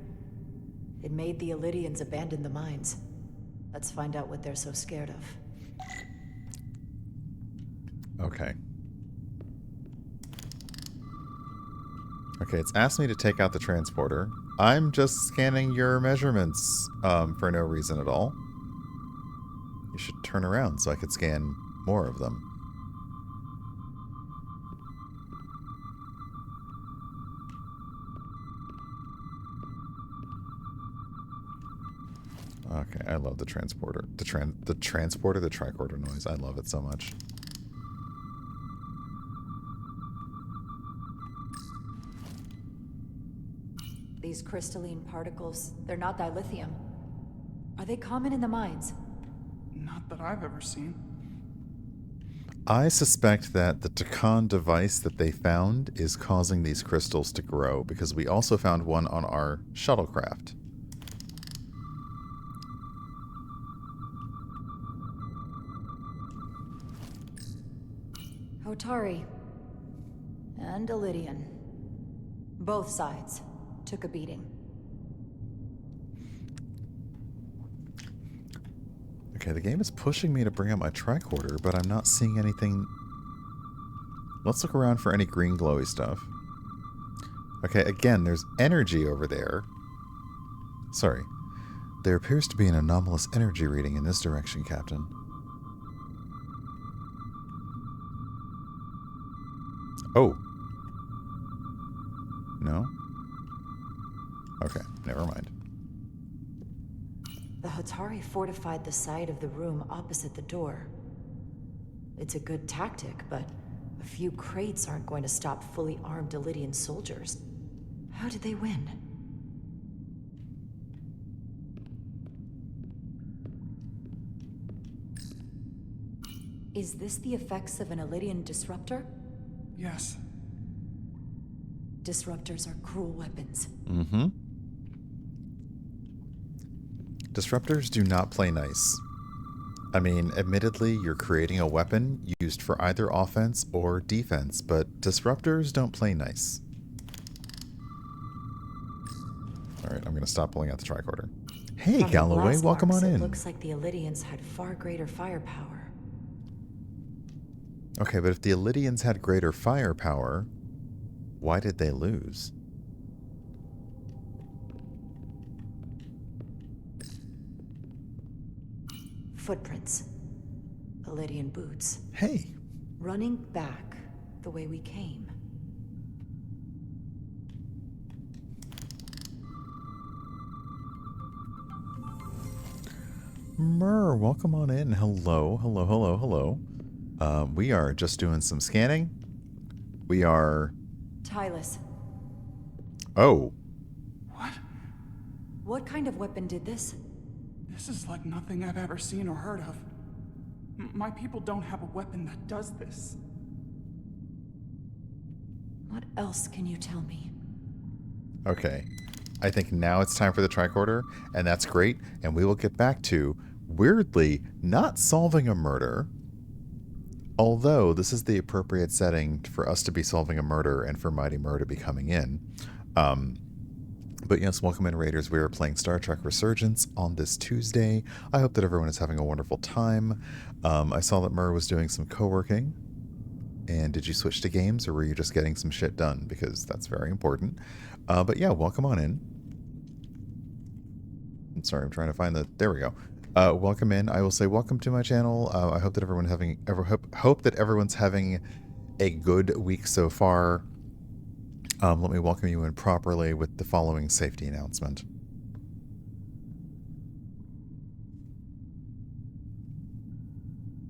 it made the Illyrians abandon the mines. Let's find out what they're so scared of. Okay. Okay, it's asked me to take out the transporter. I'm just scanning your measurements for no reason at all. You should turn around so I could scan more of them. Okay, I love the transporter. The transporter, the tricorder noise. I love it so much. These crystalline particles, they're not dilithium. Are they common in the mines? Not that I've ever seen. I suspect that the Takan device that they found is causing these crystals to grow, because we also found one on our shuttlecraft. Hotari. And Illyrian. Both sides took a beating. Okay, the game is pushing me to bring out my tricorder, but I'm not seeing anything. Let's look around for any green glowy stuff. Okay, again, there's energy over there. Sorry. There appears to be an anomalous energy reading in this direction, Captain. Oh. No? Okay, never mind. The Hotari fortified the side of the room opposite the door. It's a good tactic, but a few crates aren't going to stop fully armed Illyrian soldiers. How did they win? Is this the effects of an Illyrian disruptor? Yes. Disruptors are cruel weapons. Mm-hmm. Disruptors do not play nice. I mean, admittedly, you're creating a weapon used for either offense or defense, but disruptors don't play nice. Alright, I'm going to stop pulling out the tricorder. Hey, From the Galloway, blast welcome marks, on it in. looks like the Illyrians had far greater firepower. Okay, but if the Illyrians had greater firepower, why did they lose? Footprints. Illyrian boots. Hey, Running back the way we came. Myrrh, welcome on in. Hello, hello, hello, hello. We are just doing some scanning. We are... Tylus, Oh, What? what kind of weapon did this? This is like nothing I've ever seen or heard of. My people don't have a weapon that does this. What else can you tell me? okay. I think now it's time for the tricorder, and that's great, and we will get back to, weirdly, not solving a murder. Although, this is the appropriate setting for us to be solving a murder and for Mighty Murr to be coming in. But yes, welcome in, Raiders. We are playing Star Trek Resurgence on this Tuesday. I hope that everyone is having a wonderful time. I saw that Mur was doing some co-working. And did you switch to games, or were you just getting some shit done? Because that's very important. But yeah, welcome on in. I'm sorry, I'm trying to find the... There we go. Welcome in. I will say welcome to my channel. I hope that hope that everyone's having a good week so far. Let me welcome you in properly with the following safety announcement.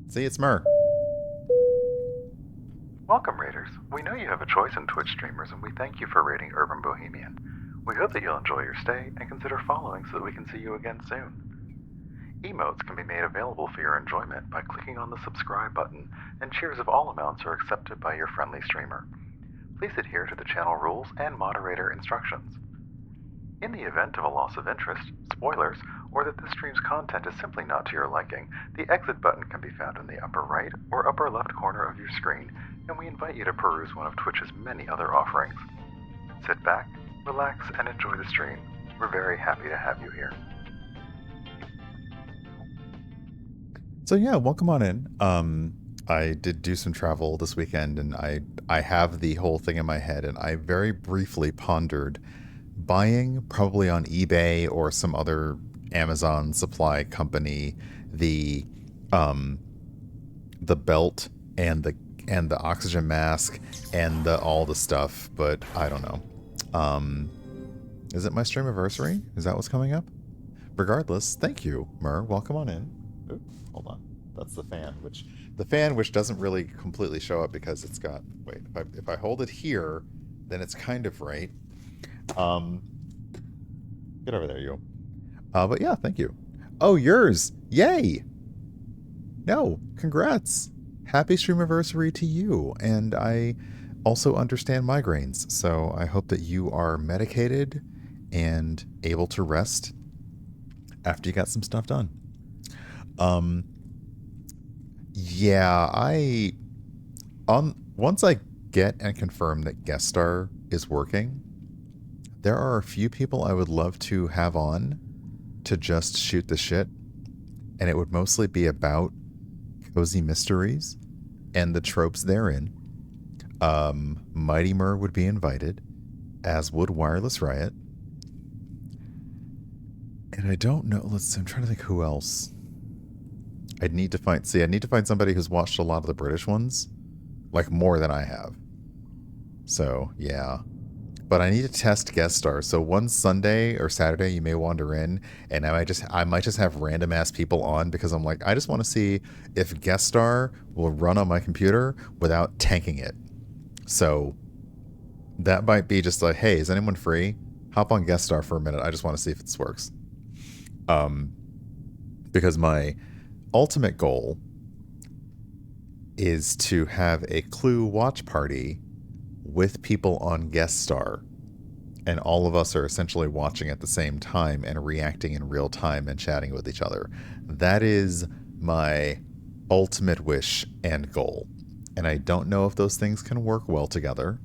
See, it's Mur. Welcome, Raiders. We know you have a choice in Twitch streamers, and we thank you for raiding Urban Bohemian. We hope that you'll enjoy your stay and consider following so that we can see you again soon. Emotes can be made available for your enjoyment by clicking on the subscribe button, and cheers of all amounts are accepted by your friendly streamer. Please adhere to the channel rules and moderator instructions. In the event of a loss of interest, spoilers, or that this stream's content is simply not to your liking, the exit button can be found in the upper right or upper left corner of your screen, and we invite you to peruse one of Twitch's many other offerings. Sit back, relax, and enjoy the stream. We're very happy to have you here. So yeah, welcome on in. I did do some travel this weekend, and I have the whole thing in my head, and I very briefly pondered buying, probably on eBay or some other Amazon supply company, the belt and the oxygen mask and all the stuff, but I don't know. Is it my stream anniversary? Is that what's coming up? Regardless, thank you, Mur. Welcome on in. Oops, hold on. That's the fan, which doesn't really completely show up because it's got, wait, if I hold it here, then it's kind of right. Get over there, you. But yeah, thank you. Oh, yours. Yay. No, congrats. Happy stream anniversary to you. And I also understand migraines, so I hope that you are medicated and able to rest after you got some stuff done. Yeah, once I get and confirm that Guest Star is working, there are a few people I would love to have on to just shoot the shit, and it would mostly be about cozy mysteries and the tropes therein. Mighty Mur would be invited, as would Wireless Riot. And I don't know, let's see, I'm trying to think who else. I need to find somebody who's watched a lot of the British ones, like more than I have. So, yeah. But I need to test Guest Star. So one Sunday or Saturday you may wander in, and I might just have random ass people on because I'm like, I just want to see if Guest Star will run on my computer without tanking it. So that might be just like, hey, is anyone free? Hop on Guest Star for a minute. I just want to see if this works. Because my ultimate goal is to have a Clue watch party with people on Guest Star, and all of us are essentially watching at the same time and reacting in real time and chatting with each other. That is my ultimate wish and goal. And I don't know if those things can work well together,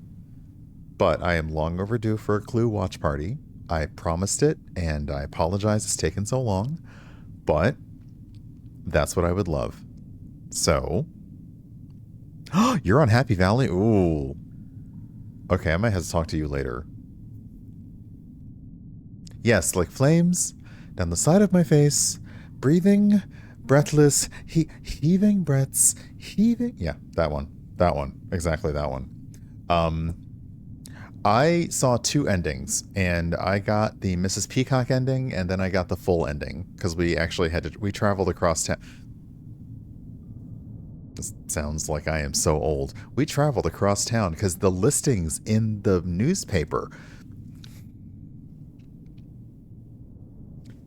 but I am long overdue for a Clue watch party. I promised it, and I apologize it's taken so long, but that's what I would love. So, you're on Happy Valley? Ooh. Okay, I might have to talk to you later. Yes, like flames down the side of my face, breathing, breathless, heaving breaths, heaving. Yeah, that one. Exactly that one. I saw two endings, and I got the Mrs. Peacock ending, and then I got the full ending, because we actually we traveled across town. This sounds like I am so old. We traveled across town, because the listings in the newspaper,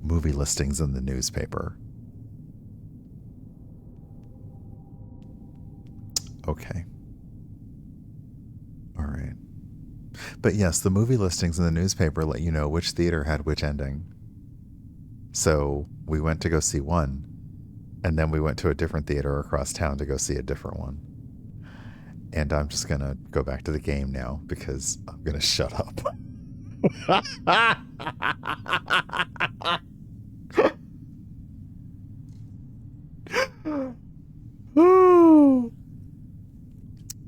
movie listings in the newspaper. Okay. All right. But yes, the movie listings in the newspaper let you know which theater had which ending. So we went to go see one, and then we went to a different theater across town to go see a different one. And I'm just going to go back to the game now because I'm going to shut up.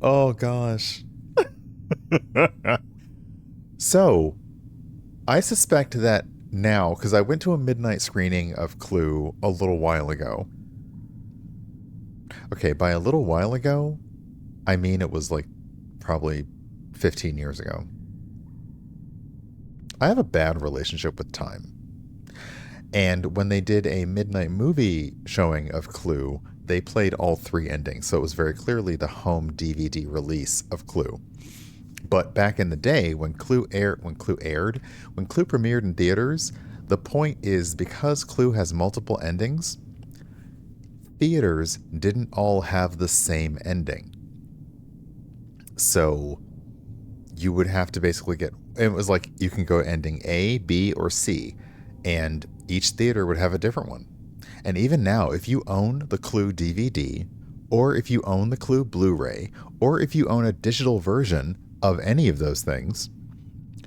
Oh gosh. So, I suspect that now, because I went to a midnight screening of Clue a little while ago. Okay, by a little while ago, I mean it was like probably 15 years ago. I have a bad relationship with time. And when they did a midnight movie showing of Clue, they played all three endings. So it was very clearly the home DVD release of Clue. But back in the day, when Clue premiered in theaters, the point is because Clue has multiple endings, theaters didn't all have the same ending. So you would have to basically it was like you can go ending A, B, or C, and each theater would have a different one. And even now, if you own the Clue DVD, or if you own the Clue Blu-ray, or if you own a digital version of any of those things,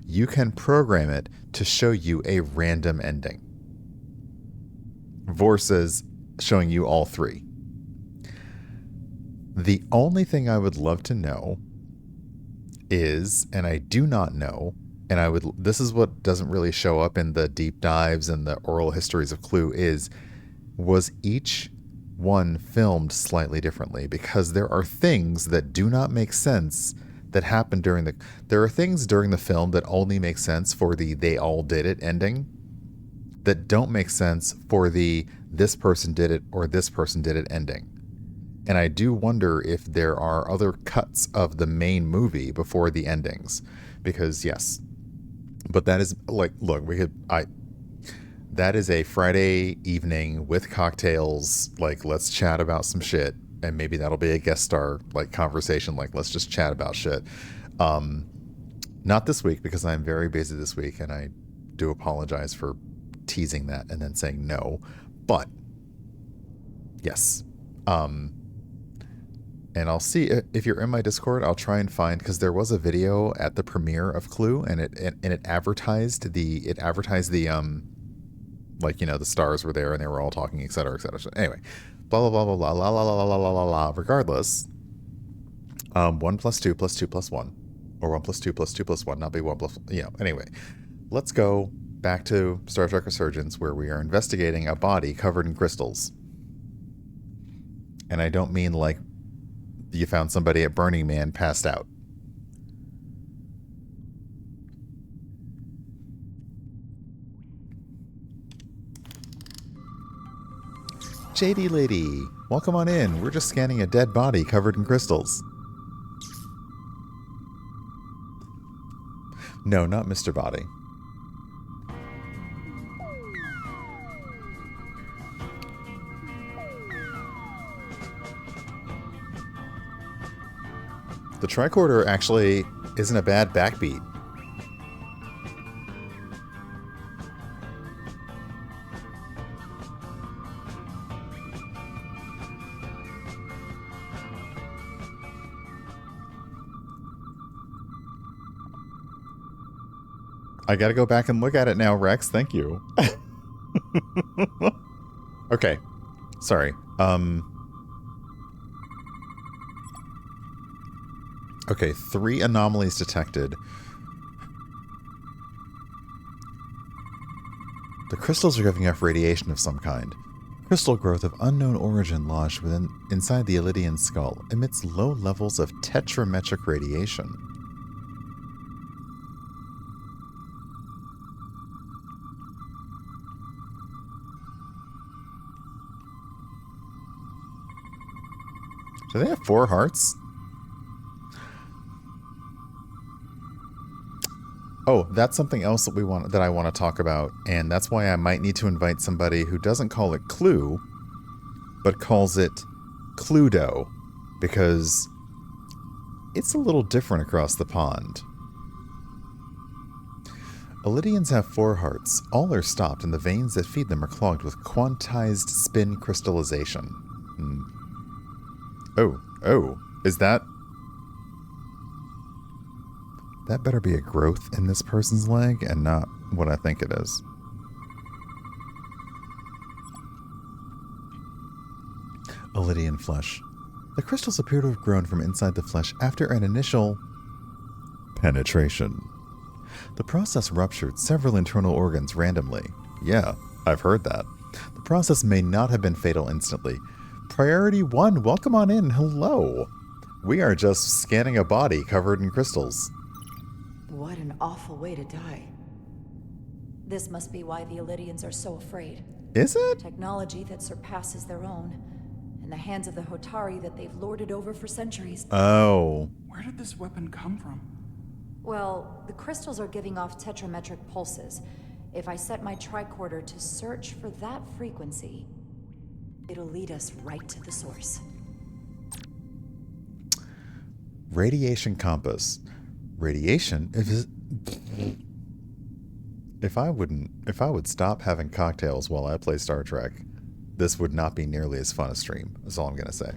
you can program it to show you a random ending versus showing you all three. The only thing I would love to know is, and I do not know, and this is what doesn't really show up in the deep dives and the oral histories of Clue, was each one filmed slightly differently? Because there are things that do not make sense that happen there are things during the film that only make sense for the they all did it ending that don't make sense for the this person did it or this person did it ending. And I do wonder if there are other cuts of the main movie before the endings, because yes, but that is like, look, that is a Friday evening with cocktails, like let's chat about some shit. And maybe that'll be a guest star like conversation, like let's just chat about shit. Not this week because I'm very busy this week, and I do apologize for teasing that and then saying no. But yes, and I'll see if you're in my Discord. I'll try and find, because there was a video at the premiere of Clue, and it advertised the like, you know, the stars were there and they were all talking, et cetera, et cetera. So anyway. Blah, blah, blah, blah, blah, blah, blah, blah, blah, blah, blah. Regardless, 1 + 2 + 2 + 1, or 1 + 2 + 2 + 1, not be 1 plus, you know, anyway. Let's go back to Star Trek Resurgence, where we are investigating a body covered in crystals. And I don't mean like you found somebody at Burning Man passed out. JD lady, welcome on in. We're just scanning a dead body covered in crystals. No, not Mr. Body. The tricorder actually isn't a bad backbeat. I gotta go back and look at it now, Rex. Thank you. Okay. Sorry. Okay, 3 anomalies detected. The crystals are giving off radiation of some kind. Crystal growth of unknown origin lodged inside the Elydian skull emits low levels of tetrametric radiation. Do they have 4 hearts? Oh, that's something else that I want to talk about, and that's why I might need to invite somebody who doesn't call it Clue, but calls it Cluedo, because it's a little different across the pond. Elydians have 4 hearts. All are stopped, and the veins that feed them are clogged with quantized spin crystallization. Oh, is that... That better be a growth in this person's leg and not what I think it is. Elydian flesh. The crystals appear to have grown from inside the flesh after an initial penetration. The process ruptured several internal organs randomly. Yeah, I've heard that. The process may not have been fatal instantly. Priority 1, welcome on in. Hello. We are just scanning a body covered in crystals. What an awful way to die. This must be why the Elydians are so afraid. Is it? Technology that surpasses their own, in the hands of the Hotari that they've lorded over for centuries. Oh. Where did this weapon come from? Well, the crystals are giving off tetrametric pulses. If I set my tricorder to search for that frequency, it'll lead us right to the source. Radiation compass. Radiation? If I would stop having cocktails while I play Star Trek, this would not be nearly as fun a stream. That's all I'm going to say.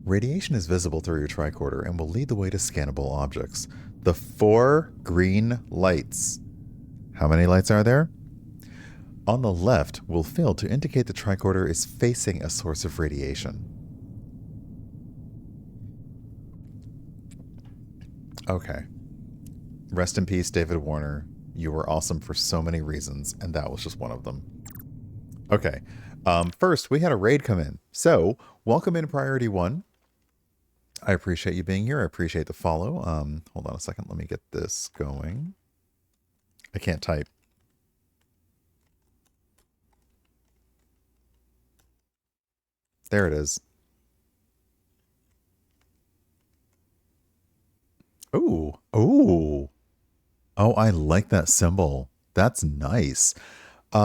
Radiation is visible through your tricorder and will lead the way to scannable objects. The 4 green lights. How many lights are there? On the left will fill to indicate the tricorder is facing a source of radiation. Okay. Rest in peace, David Warner. You were awesome for so many reasons, and that was just one of them. Okay. First, we had a raid come in. So, welcome in Priority 1. I appreciate you being here. I appreciate the follow. Hold on a second. Let me get this going. I can't type. There it is. Ooh. Ooh. Oh, I like that symbol. That's nice.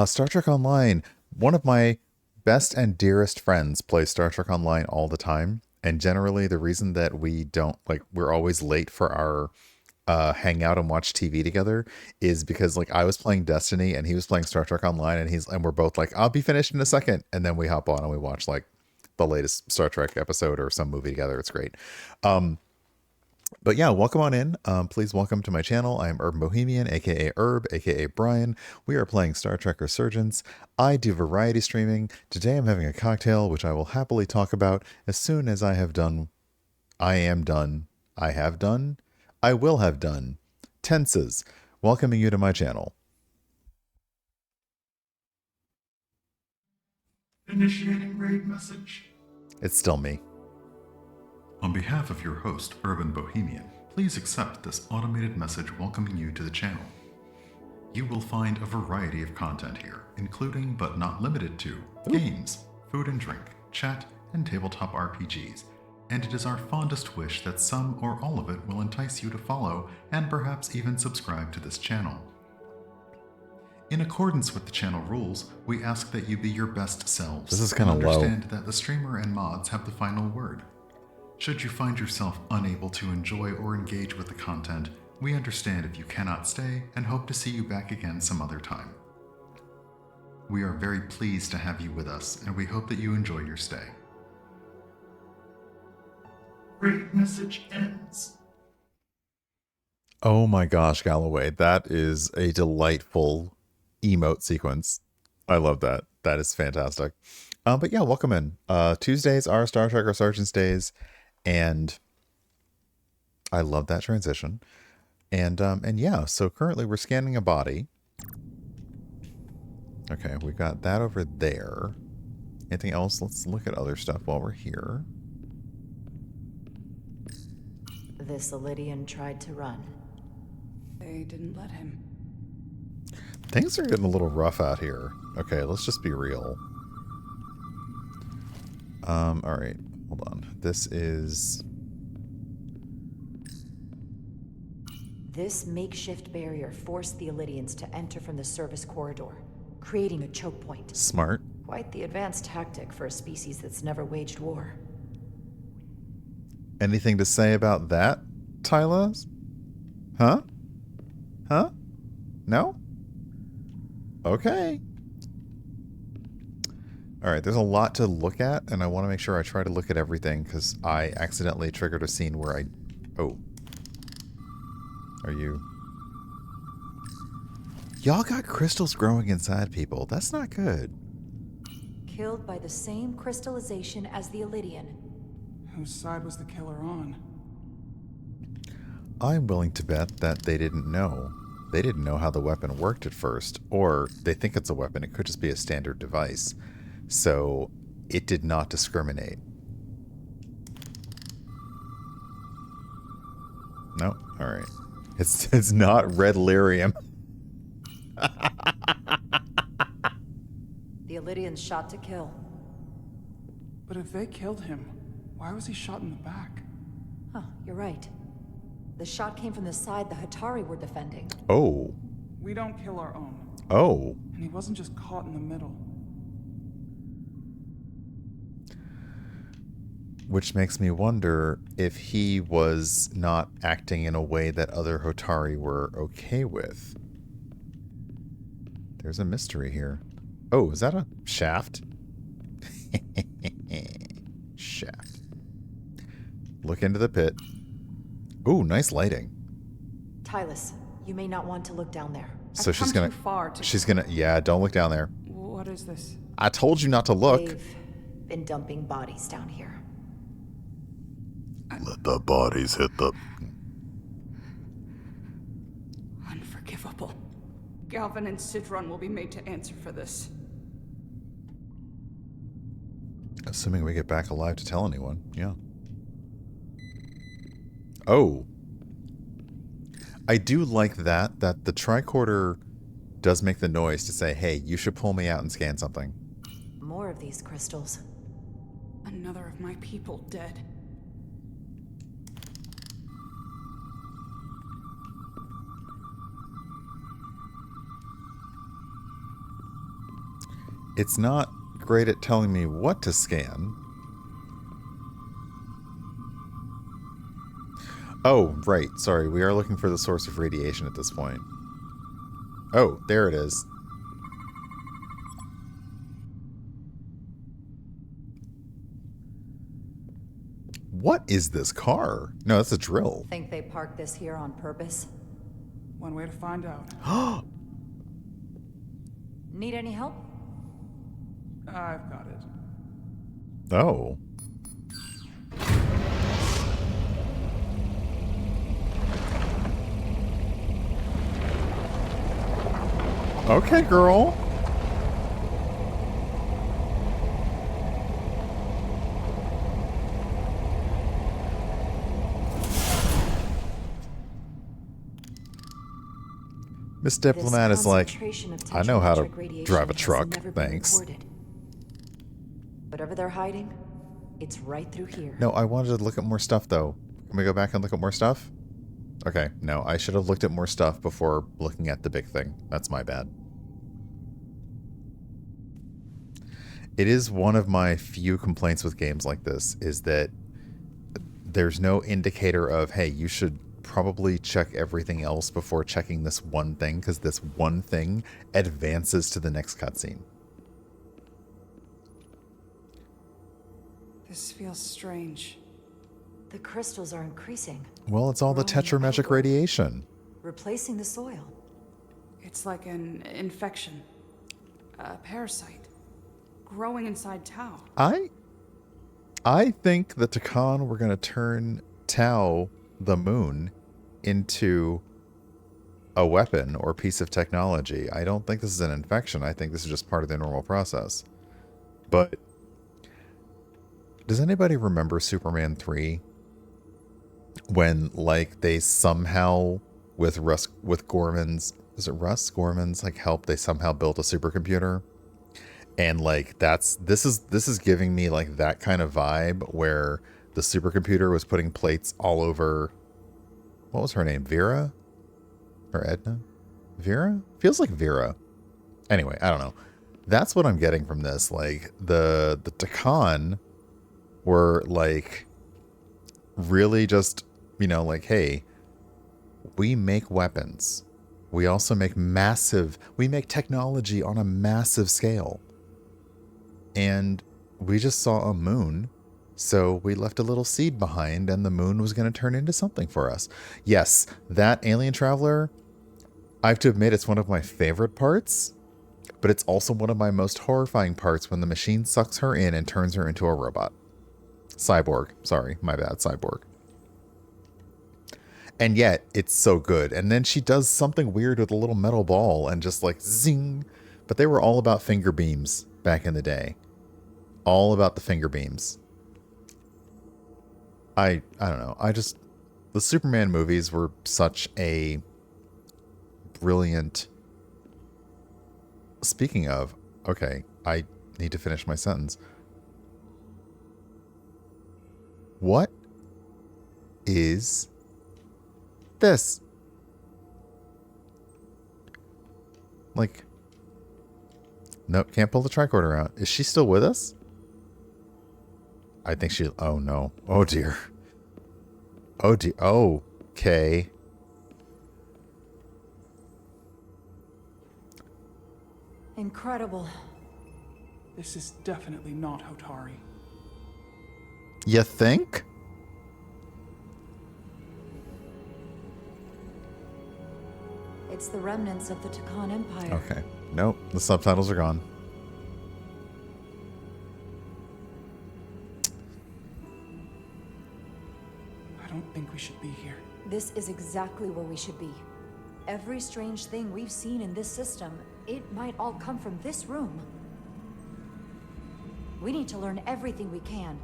Star Trek Online. One of my best and dearest friends plays Star Trek Online all the time. And generally, the reason that we're always late for our hang out and watch TV together is because I was playing Destiny and he was playing Star Trek Online, and we're both like, I'll be finished in a second. And then we hop on and we watch the latest Star Trek episode or some movie together. It's great. But yeah, welcome on in. Please welcome to my channel. I am Urban Bohemian, aka Herb, aka Brian. We are playing Star Trek Resurgence. I do variety streaming. Today I'm having a cocktail, which I will happily talk about as soon as I have done. I am done. I have done. I will have done. Tenses. Welcoming you to my channel. Initiating raid message. It's still me. On behalf of your host, Urban Bohemian, please accept this automated message welcoming you to the channel. You will find a variety of content here, including but not limited to games, food and drink, chat, and tabletop RPGs, and it is our fondest wish that some or all of it will entice you to follow and perhaps even subscribe to this channel. In accordance with the channel rules, we ask that you be your best selves. This is kind of low. Understand that the streamer and mods have the final word. Should you find yourself unable to enjoy or engage with the content, we understand if you cannot stay and hope to see you back again some other time. We are very pleased to have you with us, and we hope that you enjoy your stay. Raid message ends. Oh my gosh, Galloway. That is a delightful emote sequence. I love that. That is fantastic. But yeah, welcome in. Tuesdays are Star Trek Resurgence days. And I love that transition. And yeah, so currently we're scanning a body. Okay, we got that over there. Anything else? Let's look at other stuff while we're here. This Elydian tried to run. They didn't let him. Things are getting a little rough out here. Okay, let's just be real. All right. Hold on. This makeshift barrier forced the Elydians to enter from the service corridor, creating a choke point. Smart. Quite the advanced tactic for a species that's never waged war. Anything to say about that, Tyler? Huh? Huh? No? Okay. All right, there's a lot to look at, and I want to make sure I try to look at everything, because I accidentally triggered a scene where Are you... Y'all got crystals growing inside people. That's not good. Killed by the same crystallization as the Elydian. Whose side was the killer on? I'm willing to bet that they didn't know. They didn't know how the weapon worked at first, or they think it's a weapon. It could just be a standard device. So it did not discriminate. No? Alright. It's not red lyrium. The Elydian's shot to kill. But if they killed him, why was he shot in the back? Huh, you're right. The shot came from the side the Hatari were defending. Oh. We don't kill our own. Oh. And he wasn't just caught in the middle. Which makes me wonder if he was not acting in a way that other Hotari were okay with. There's a mystery here. Oh, is that a shaft? Shaft. Look into the pit. Ooh, nice lighting. Tylus, you may not want to look down there. So I've she's come gonna... too far to... She's gonna... Yeah, don't look down there. What is this? I told you not to look. They've been dumping bodies down here. Let the bodies hit the... Unforgivable. Galvin and Sidron will be made to answer for this. Assuming we get back alive to tell anyone. Yeah. Oh. I do like that the tricorder does make the noise to say, hey, you should pull me out and scan something. More of these crystals. Another of my people dead. It's not great at telling me what to scan. Oh, right. Sorry, we are looking for the source of radiation at this point. Oh, there it is. What is this car? No, that's a drill. Think they parked this here on purpose? One way to find out. Need any help? I've got it. Oh. Okay, girl. Miss Diplomat is like, I know how to drive a truck, thanks. Whatever they're hiding, it's right through here. No, I wanted to look at more stuff, though. Can we go back and look at more stuff? Okay, no, I should have looked at more stuff before looking at the big thing. That's my bad. It is one of my few complaints with games like this, is that there's no indicator of, hey, you should probably check everything else before checking this one thing, because this one thing advances to the next cutscene. This feels strange. The crystals are increasing, Well, it's all the tetramagic radiation. replacing the soil. It's like an infection. A parasite. Growing inside Tau. I think the Takan were going to turn Tau, the moon, into a weapon or piece of technology. I don't think this is an infection. I think this is just part of the normal process. But does anybody remember Superman 3? When, like, they somehow, with Gorman's, is it Russ Gorman's, like, help, they somehow built a supercomputer? And, like, this is giving me, like, that kind of vibe where the supercomputer was putting plates all over, what was her name, Vera? Or Edna? Vera? Feels like Vera. Anyway, I don't know. That's what I'm getting from this. Like, the Takan were, like, really just, you know, like, hey, we make weapons. We also make we make technology on a massive scale. And we just saw a moon So we left a little seed behind, and the moon was going to turn into something for us. Yes, that alien traveler, I have to admit, it's one of my favorite parts, but it's also one of my most horrifying parts when the machine sucks her in and turns her into a robot. Cyborg. Sorry, my bad, cyborg. And yet, it's so good. And then she does something weird with a little metal ball and just like zing. But they were all about finger beams back in the day. All about the finger beams. I don't know. The Superman movies were such a brilliant... Speaking of, okay, I need to finish my sentence. What is this? Like, nope, can't pull the tricorder out. Is she still with us? I think she... Oh, no. Oh, dear. Oh, dear. Oh, okay. Incredible. This is definitely not Hotari. You think? It's the remnants of the Takan Empire. Okay. Nope, the subtitles are gone. I don't think we should be here. This is exactly where we should be. Every strange thing we've seen in this system, it might all come from this room. We need to learn everything we can.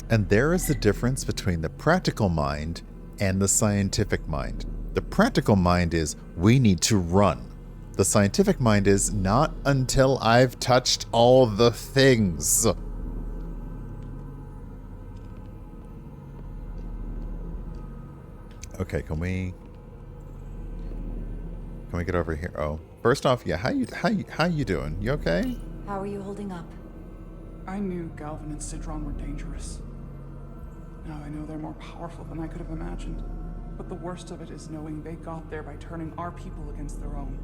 And there is the difference between the practical mind and the scientific mind. The practical mind is, we need to run. The scientific mind is, not until I've touched all the things. Okay, can we get over here? Oh, first off, yeah, how you doing? You okay? How are you holding up? I knew Galvin and Sidron were dangerous. Now I know they're more powerful than I could have imagined. But the worst of it is knowing they got there by turning our people against their own.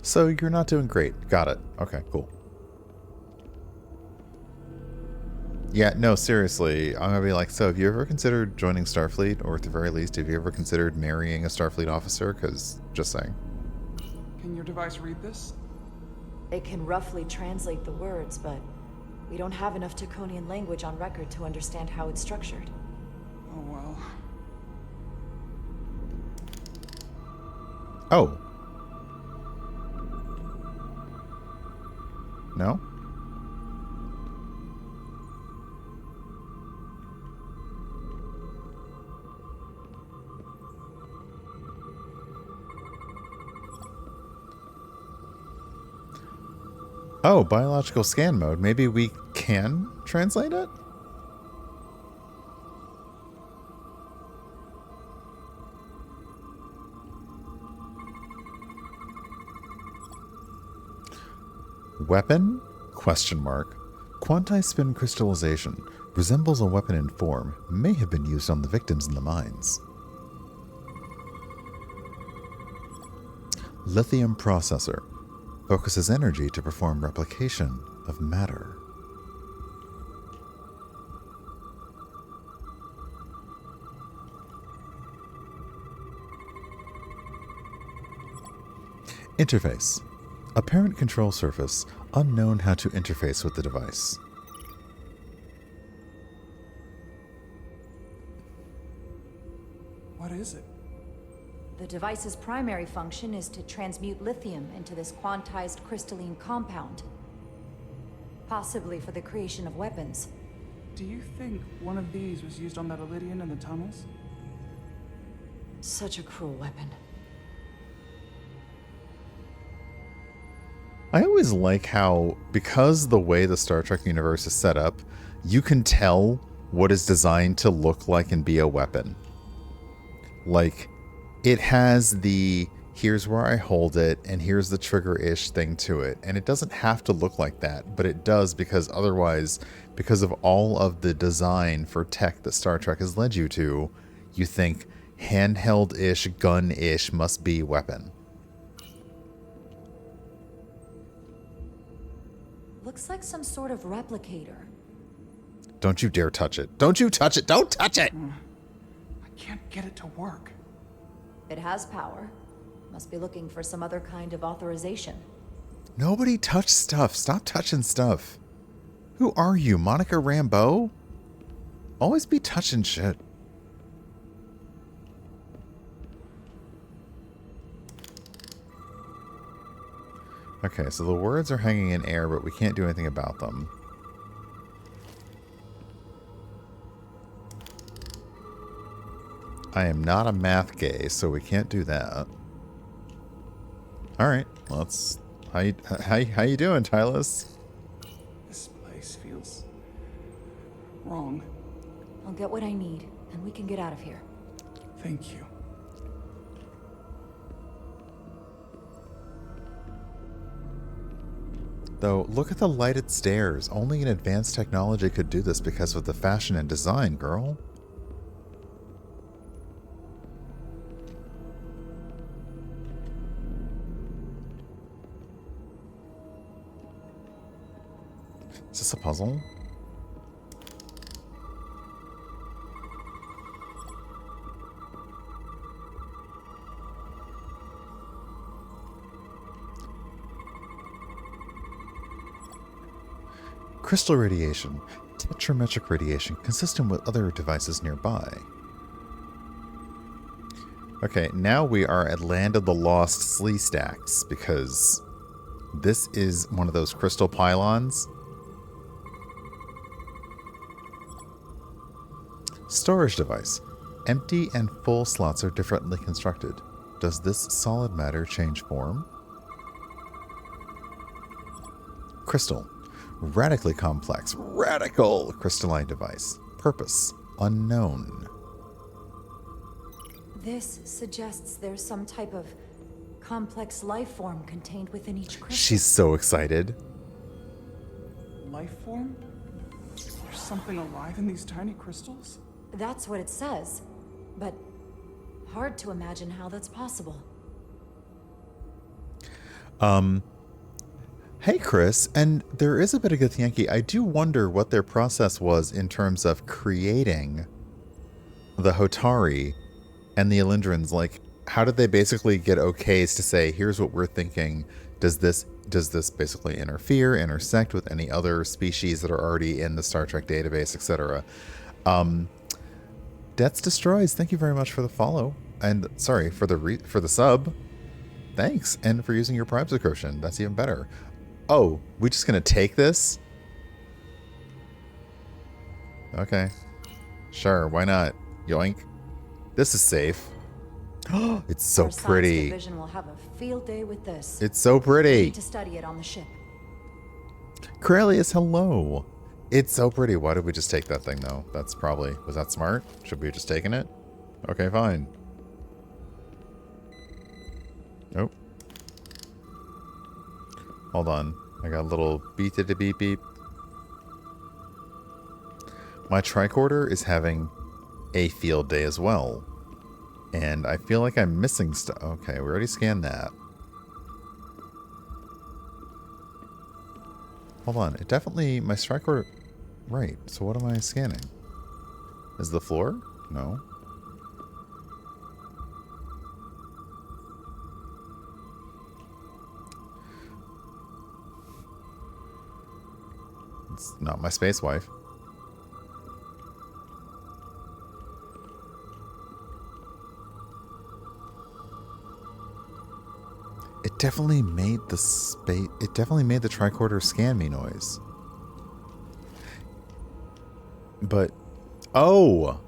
So you're not doing great. Got it. Okay, cool. Yeah, no, seriously. I'm gonna be like, so have you ever considered joining Starfleet? Or at the very least, have you ever considered marrying a Starfleet officer? Because, just saying. Can your device read this? It can roughly translate the words, but we don't have enough Taconian language on record to understand how it's structured. Oh well. Oh. No? Oh, biological scan mode. Maybe we can translate it? Weapon? Question mark. Quanti-spin crystallization. Resembles a weapon in form. May have been used on the victims in the mines. Lithium processor. Focuses energy to perform replication of matter. Interface. Apparent control surface, unknown how to interface with the device. What is it? The device's primary function is to transmute lithium into this quantized crystalline compound. Possibly for the creation of weapons. Do you think one of these was used on that Elydian in the tunnels? Such a cruel weapon. I always like how, because the way the Star Trek universe is set up, you can tell what is designed to look like and be a weapon. Like, it has the, here's where I hold it, and here's the trigger-ish thing to it. And it doesn't have to look like that, but it does, because otherwise, because of all of the design for tech that Star Trek has led you to, you think handheld-ish, gun-ish must be weapon. Looks like some sort of replicator. Don't you dare touch it. Don't you touch it. Don't touch it. I can't get it to work. It has power. Must be looking for some other kind of authorization. Nobody touch stuff. Stop touching stuff. Who are you, Monica Rambeau? Always be touching shit. Okay, so the words are hanging in air, but we can't do anything about them. I am not a math gay, so we can't do that. All right, let's. How you doing, Tylus? This place feels wrong. I'll get what I need, and we can get out of here. Thank you. Though, look at the lighted stairs. Only an advanced technology could do this because of the fashion and design, girl. Is this a puzzle? Crystal radiation, tetrametric radiation, consistent with other devices nearby. Okay, now we are at Land of the Lost Slee Stacks, because this is one of those crystal pylons. Storage device. Empty and full slots are differently constructed. Does this solid matter change form? Crystal. Radically complex. Radical crystalline device. Purpose. Unknown. This suggests there's some type of complex life form contained within each crystal. She's so excited. Life form? There's something alive in these tiny crystals? That's what it says, but hard to imagine how that's possible. Hey, Chris, and there is a bit of Githyanki. I do wonder what their process was in terms of creating the Hotari and the Elindrans. Like, how did they basically get okays to say, here's what we're thinking? Does this basically interfere, intersect with any other species that are already in the Star Trek database, etc.? Debts Destroys, thank you very much for the follow. And, sorry, for the sub. Thanks, and for using your Prime subscription. That's even better. Oh, we just gonna take this? Okay. Sure, why not? Yoink. This is safe. It's so Our science pretty. division will have a field day with this. It's so We pretty. need to study it on the ship. Corellius, hello. It's so pretty. Why did we just take that thing, though? That's probably... Was that smart? Should we have just taken it? Okay, fine. Nope. Hold on. I got a little beep beep. My tricorder is having a field day as well. And I feel like I'm missing stuff. Okay, we already scanned that. Hold on. It definitely... My tricorder... Right. So what am I scanning? Is the floor? No. It's not my space wife. It definitely made the space. It definitely made the tricorder scan me noise. But, oh,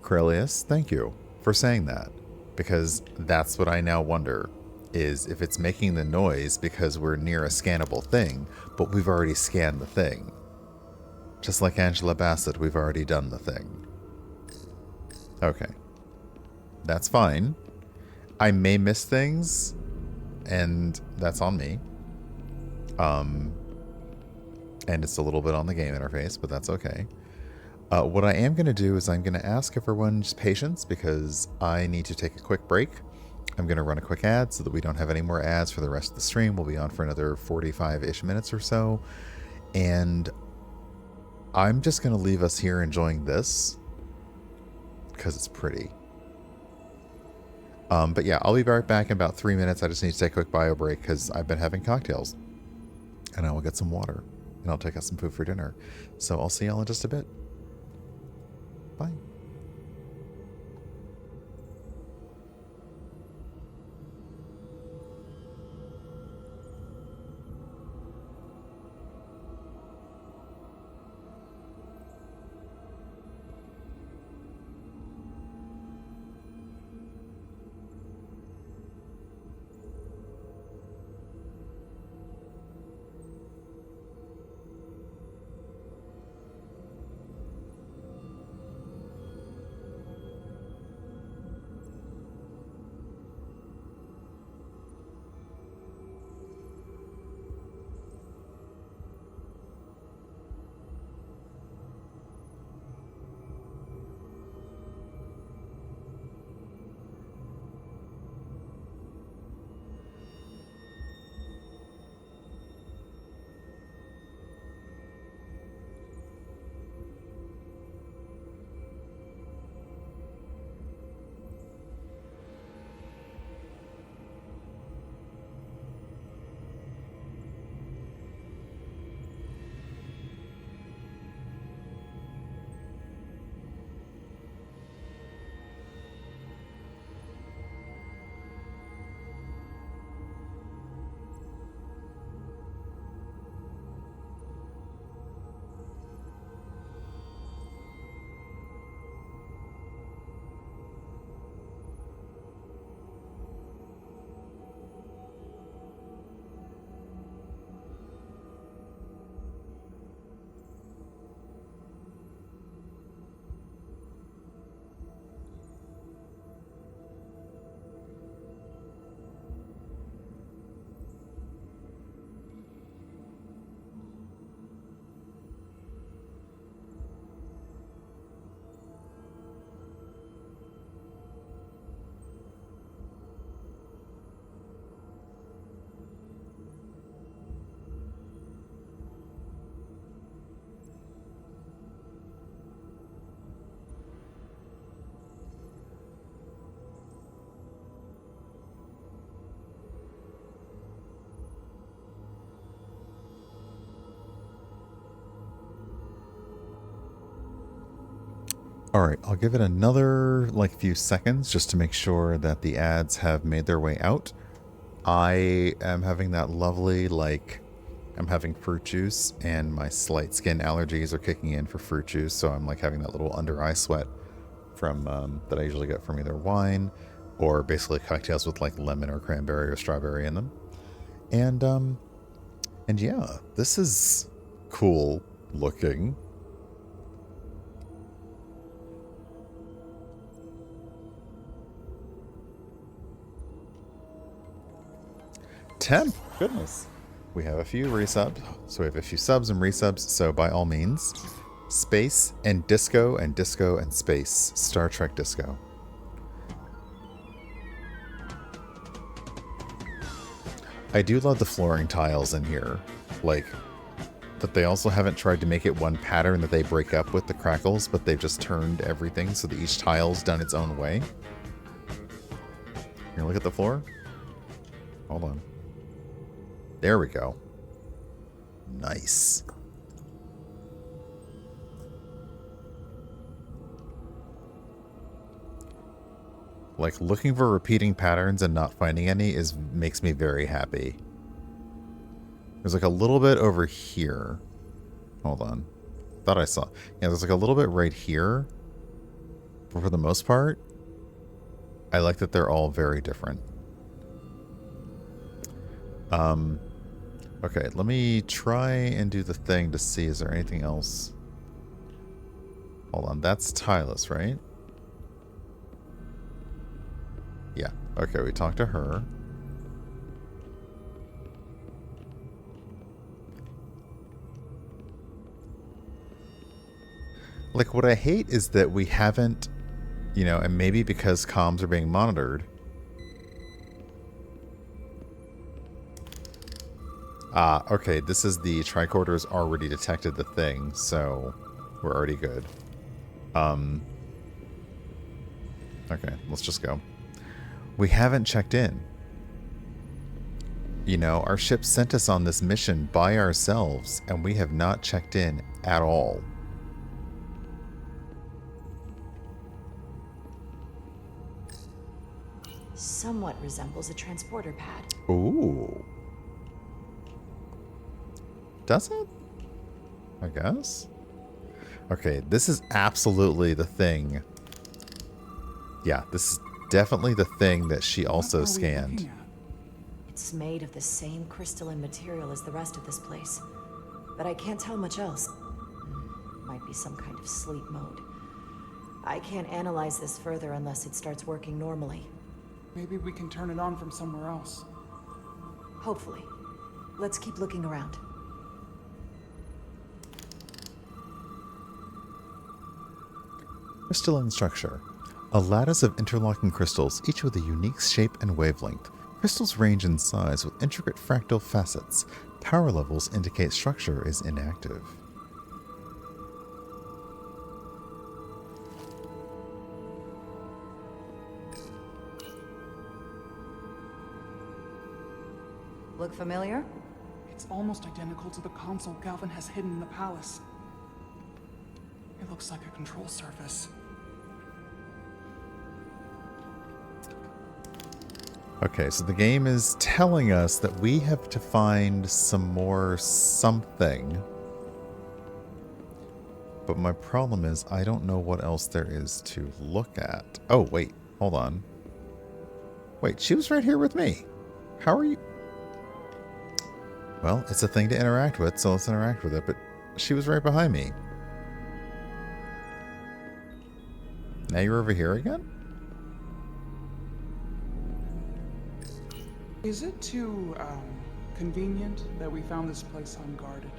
Corellius, thank you for saying that, because that's what I now wonder, is if it's making the noise because we're near a scannable thing, but we've already scanned the thing. Just like Angela Bassett, we've already done the thing. Okay. That's fine. I may miss things, and that's on me. And it's a little bit on the game interface, but that's okay. What I am going to do is I'm going to ask everyone's patience because I need to take a quick break. I'm going to run a quick ad so that we don't have any more ads for the rest of the stream. We'll be on for another 45-ish minutes or so. And I'm just going to leave us here enjoying this because it's pretty. But yeah, I'll be right back in about 3 minutes. I just need to take a quick bio break because I've been having cocktails. And I will get some water. And I'll take out some food for dinner. So I'll see y'all in just a bit. Bye. All right, I'll give it another few seconds just to make sure that the ads have made their way out. I am having that lovely, I'm having fruit juice and my slight skin allergies are kicking in for fruit juice. So I'm having that little under eye sweat from, that I usually get from either wine or basically cocktails with lemon or cranberry or strawberry in them. And yeah, this is cool looking. Temp, goodness. We have a few resubs. So we have a few subs and resubs. So by all means, space and disco and disco and space. Star Trek disco. I do love the flooring tiles in here. That they also haven't tried to make it one pattern that they break up with the crackles, but they've just turned everything so that each tile's done its own way. Here, look at the floor. Hold on. There we go. Nice. Looking for repeating patterns and not finding any makes me very happy. There's a little bit over here. Hold on. Thought I saw. Yeah, there's a little bit right here. But for the most part, I like that they're all very different. Okay, let me try and do the thing to see, is there anything else? Hold on, that's Tylus, right? Yeah, okay, we talked to her. What I hate is that we haven't, and maybe because comms are being monitored, Ah, okay, this is the tricorder's already detected the thing, so we're already good. Okay, let's just go. We haven't checked in. You know, our ship sent us on this mission by ourselves, and we have not checked in at all. Somewhat resembles a transporter pad. Ooh. Does it? I guess. Okay, this is absolutely the thing. Yeah, this is definitely the thing that she also What are we scanned. looking at? It's made of the same crystalline material as the rest of this place, but I can't tell much else. Might be some kind of sleep mode. I can't analyze this further unless it starts working normally. Maybe we can turn it on from somewhere else. Hopefully. Let's keep looking around. Crystalline structure. A lattice of interlocking crystals, each with a unique shape and wavelength. Crystals range in size with intricate fractal facets. Power levels indicate structure is inactive. Look familiar? It's almost identical to the console Galvin has hidden in the palace. It looks like a control surface. Okay, so the game is telling us that we have to find some more something. But my problem is I don't know what else there is to look at. Oh, wait. Hold on. Wait, she was right here with me. How are you? Well, it's a thing to interact with, so let's interact with it, but she was right behind me. Now you're over here again? Is it too, convenient that we found this place unguarded?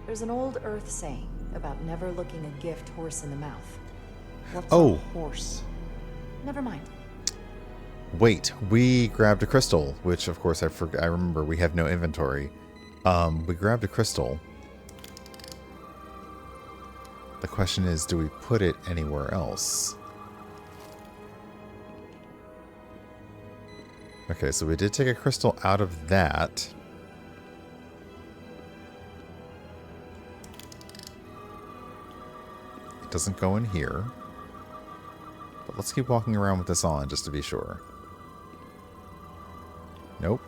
There's an old Earth saying about never looking a gift horse in the mouth. What's Oh. a horse? Never mind. Wait, we grabbed a crystal, which of course I remember we have no inventory. We grabbed a crystal. The question is, do we put it anywhere else? Okay, so we did take a crystal out of that. It doesn't go in here. But let's keep walking around with this on, just to be sure. Nope.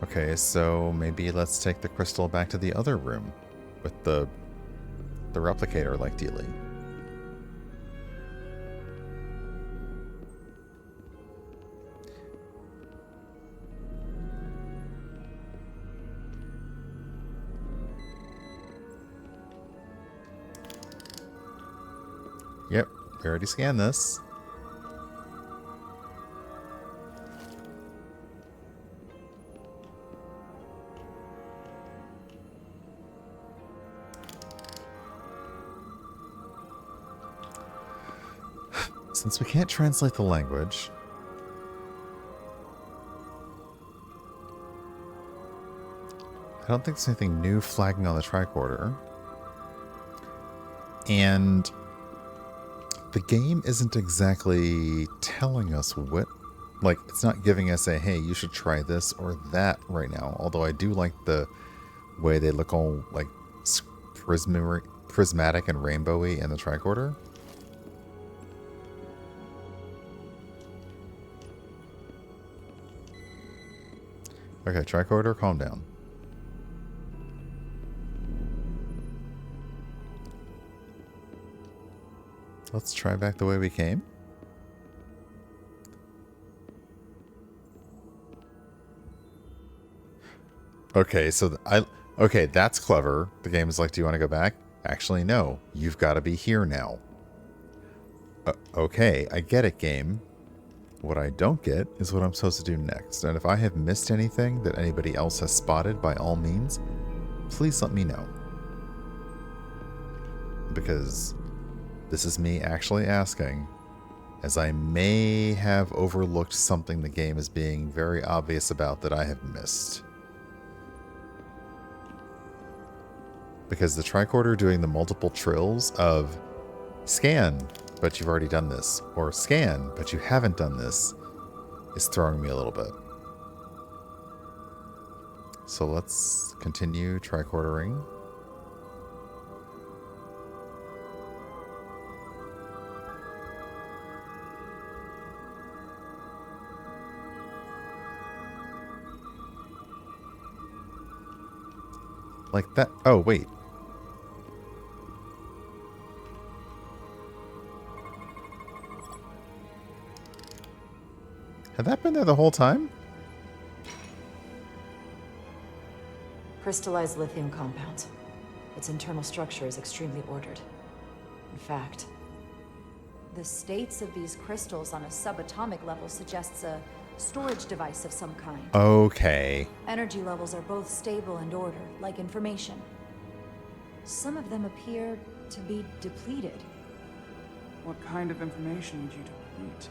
Okay, so maybe let's take the crystal back to the other room with the replicator-like dealing. Yep, we already scanned this. Since we can't translate the language, I don't think there's anything new flagging on the tricorder. And the game isn't exactly telling us what, like, it's not giving us a, hey, you should try this or that right now. Although I do like the way they look all, like, prismatic and rainbowy in the tricorder. Okay, tricorder, calm down. Let's try back the way we came. Okay, so okay, that's clever. The game is like, do you want to go back? Actually, no. You've got to be here now. Okay, I get it, game. What I don't get is what I'm supposed to do next. And if I have missed anything that anybody else has spotted, by all means, please let me know. Because this is me actually asking, as I may have overlooked something the game is being very obvious about that I have missed. Because the tricorder doing the multiple trills of scan, but you've already done this, or scan, but you haven't done this, is throwing me a little bit. So let's continue tricordering. Like that. Oh, wait. Had that been there the whole time? Crystallized lithium compounds. Its internal structure is extremely ordered. In fact, the states of these crystals on a subatomic level suggests a storage device of some kind. Okay. Energy levels are both stable and ordered, like information. Some of them appear to be depleted. What kind of information would you deplete?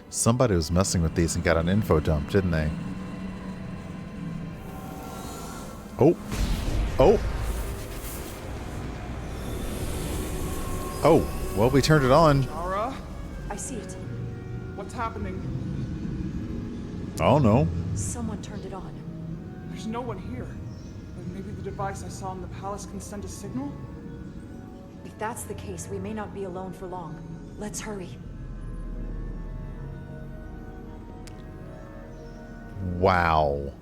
Somebody was messing with these and got an info dump, didn't they? Oh. Oh. Oh. Well, we turned it on. Ara? I see it. What's happening? Oh, no. Someone turned it on. There's no one here. But maybe the device I saw in the palace can send a signal? If that's the case, we may not be alone for long. Let's hurry. Wow.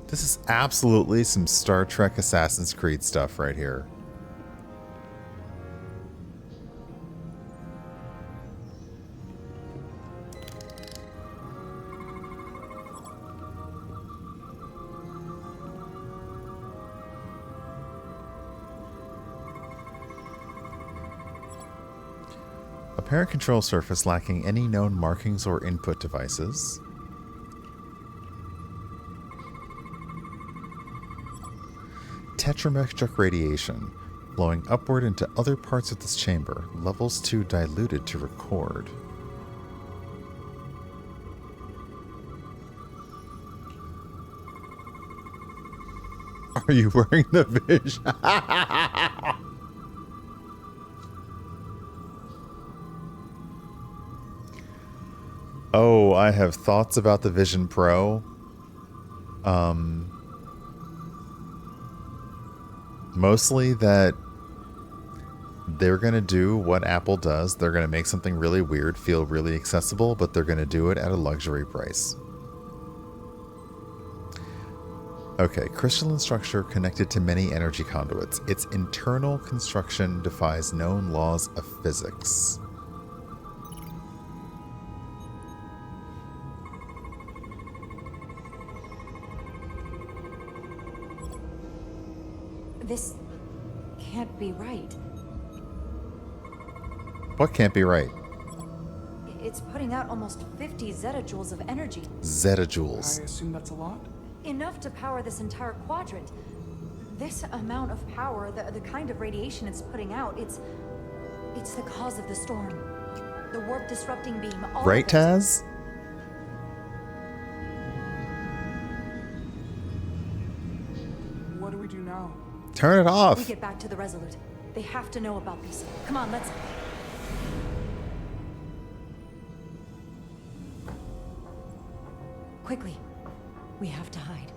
This is absolutely some Star Trek Assassin's Creed stuff right here. Apparent control surface lacking any known markings or input devices. Tetrametric radiation flowing upward into other parts of this chamber. Levels too diluted to record. Are you wearing the vision? Oh, I have thoughts about the Vision Pro. Mostly that they're going to do what Apple does. They're going to make something really weird feel really accessible, but they're going to do it at a luxury price. Okay, crystalline structure connected to many energy conduits. Its internal construction defies known laws of physics. This can't be right. What can't be right? It's putting out almost 50 zetajoules of energy. Zetajoules. I assume that's a lot? Enough to power this entire quadrant. This amount of power, the kind of radiation it's putting out, it's the cause of the storm. The warp disrupting beam, all Right, of it. Taz? What do we do now? Turn it We off. get back to the Resolute. They have to know about this. Come on, let's... Quickly. We have to hide.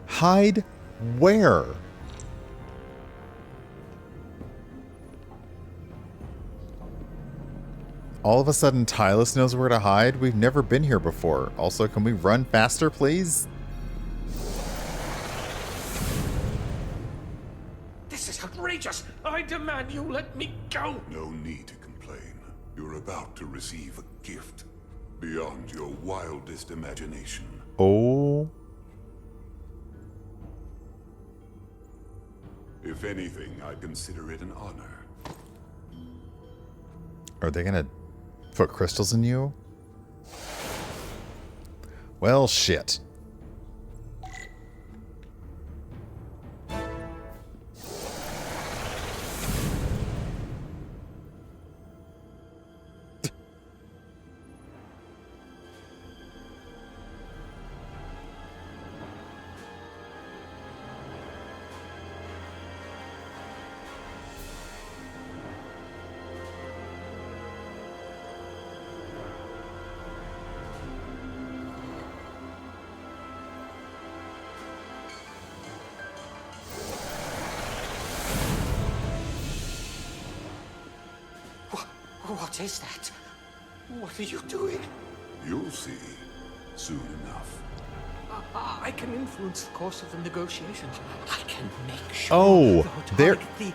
Hide where? All of a sudden, Tylus knows where to hide? We've never been here before. Also, can we run faster, please? This is outrageous! I demand you let me go! No need to complain. You're about to receive a gift beyond your wildest imagination. Oh. If anything, I consider it an honor. Are they gonna put crystals in you? Well, shit. What is that? What are you doing? You'll see soon enough. I can influence the course of the negotiations. I can make sure. Oh, the there. Hotari-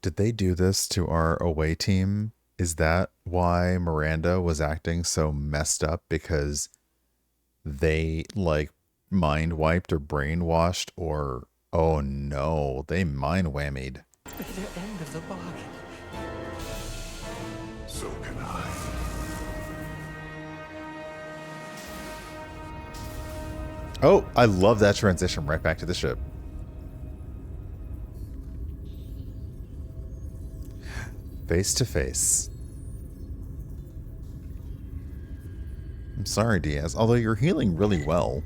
Did they do this to our away team? Is that why Miranda was acting so messed up? Because they like mind wiped or brainwashed, or oh no, they mind whammied. The end of the bargain. So can I. Oh, I love that transition right back to the ship. Face to face. I'm sorry, Diaz, although you're healing really well.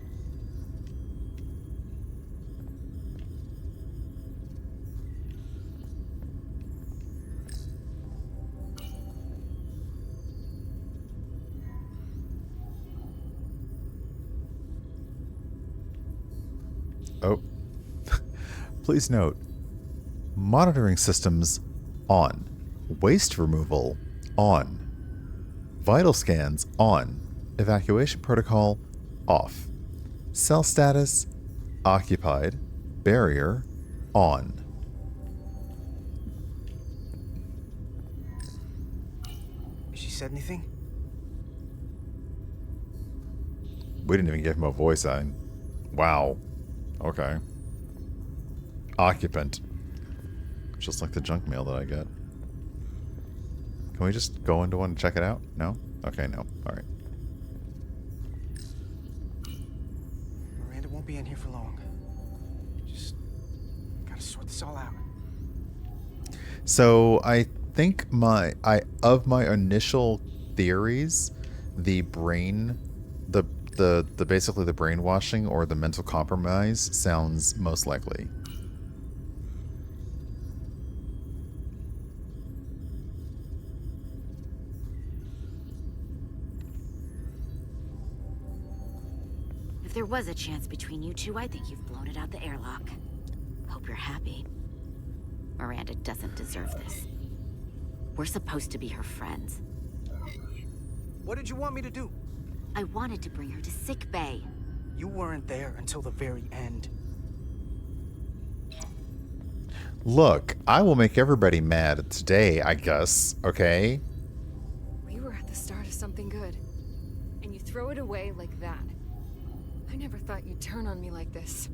Oh. Please note, monitoring systems on. Waste removal on. Vital scans on. Evacuation protocol off. Cell status occupied. Barrier on. She said anything? We didn't even give him a voice line. Wow. Okay. Occupant. Just like the junk mail that I get. Can we just go into one and check it out? No? Okay, no. Alright. Miranda won't be in here for long. Just gotta sort this all out. So I think of my initial theories, the brain the basically the brainwashing or the mental compromise sounds most likely. If there was a chance between you two, I think you've blown it out the airlock. Hope you're happy. Miranda doesn't deserve this. We're supposed to be her friends. What did you want me to do? I wanted to bring her to sick bay. You weren't there until the very end. Look, I will make everybody mad today, I guess, okay? We were at the start of something good, and you throw it away like that. I never thought you'd turn on me like this.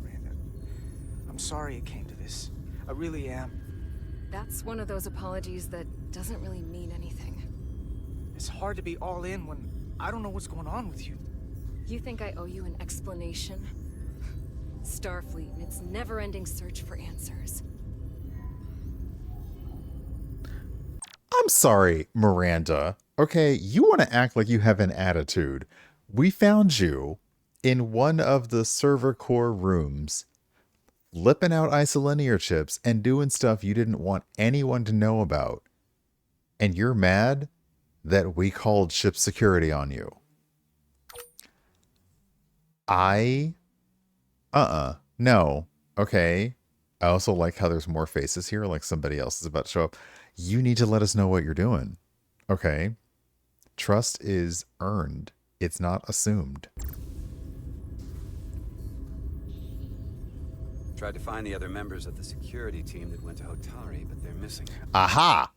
Miranda, I'm sorry it came to this. I really am. That's one of those apologies that doesn't really mean anything. It's hard to be all in when I don't know what's going on with you. You think I owe you an explanation? Starfleet and its never-ending search for answers. I'm sorry, Miranda. Okay, you want to act like you have an attitude. We found you in one of the server core rooms, flipping out isolinear chips and doing stuff you didn't want anyone to know about. And you're mad that we called ship security on you. No. Okay. I also like how there's more faces here, like somebody else is about to show up. You need to let us know what you're doing. Okay? Trust is earned. It's not assumed. Tried to find the other members of the security team that went to Hotari, but they're missing. Aha!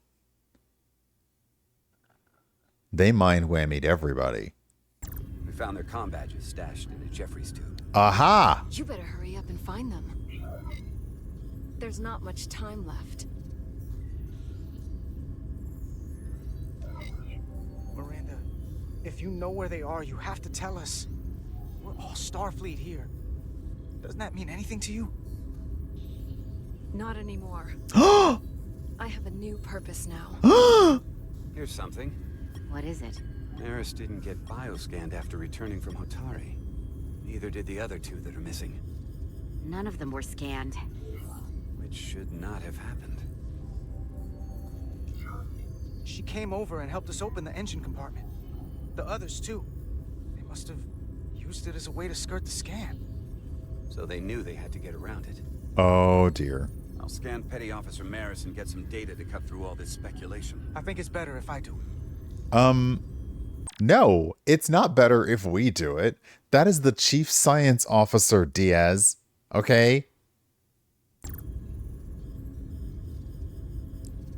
They mind whammied everybody. We found their comm badges stashed in a Jeffries tube. Aha! You better hurry up and find them. There's not much time left. Miranda, if you know where they are, you have to tell us. We're all Starfleet here. Doesn't that mean anything to you? Not anymore. I have a new purpose now. Here's something. What is it? Eris didn't get bioscanned after returning from Hotari. Neither did the other two that are missing. None of them were scanned. Which should not have happened. She came over and helped us open the engine compartment. The others, too. They must have used it as a way to skirt the scan. So they knew they had to get around it. Oh, dear. I'll scan Petty Officer Maris and get some data to cut through all this speculation. I think it's better if I do it. No, it's not better if we do it. That is the Chief Science Officer, Diaz. Okay?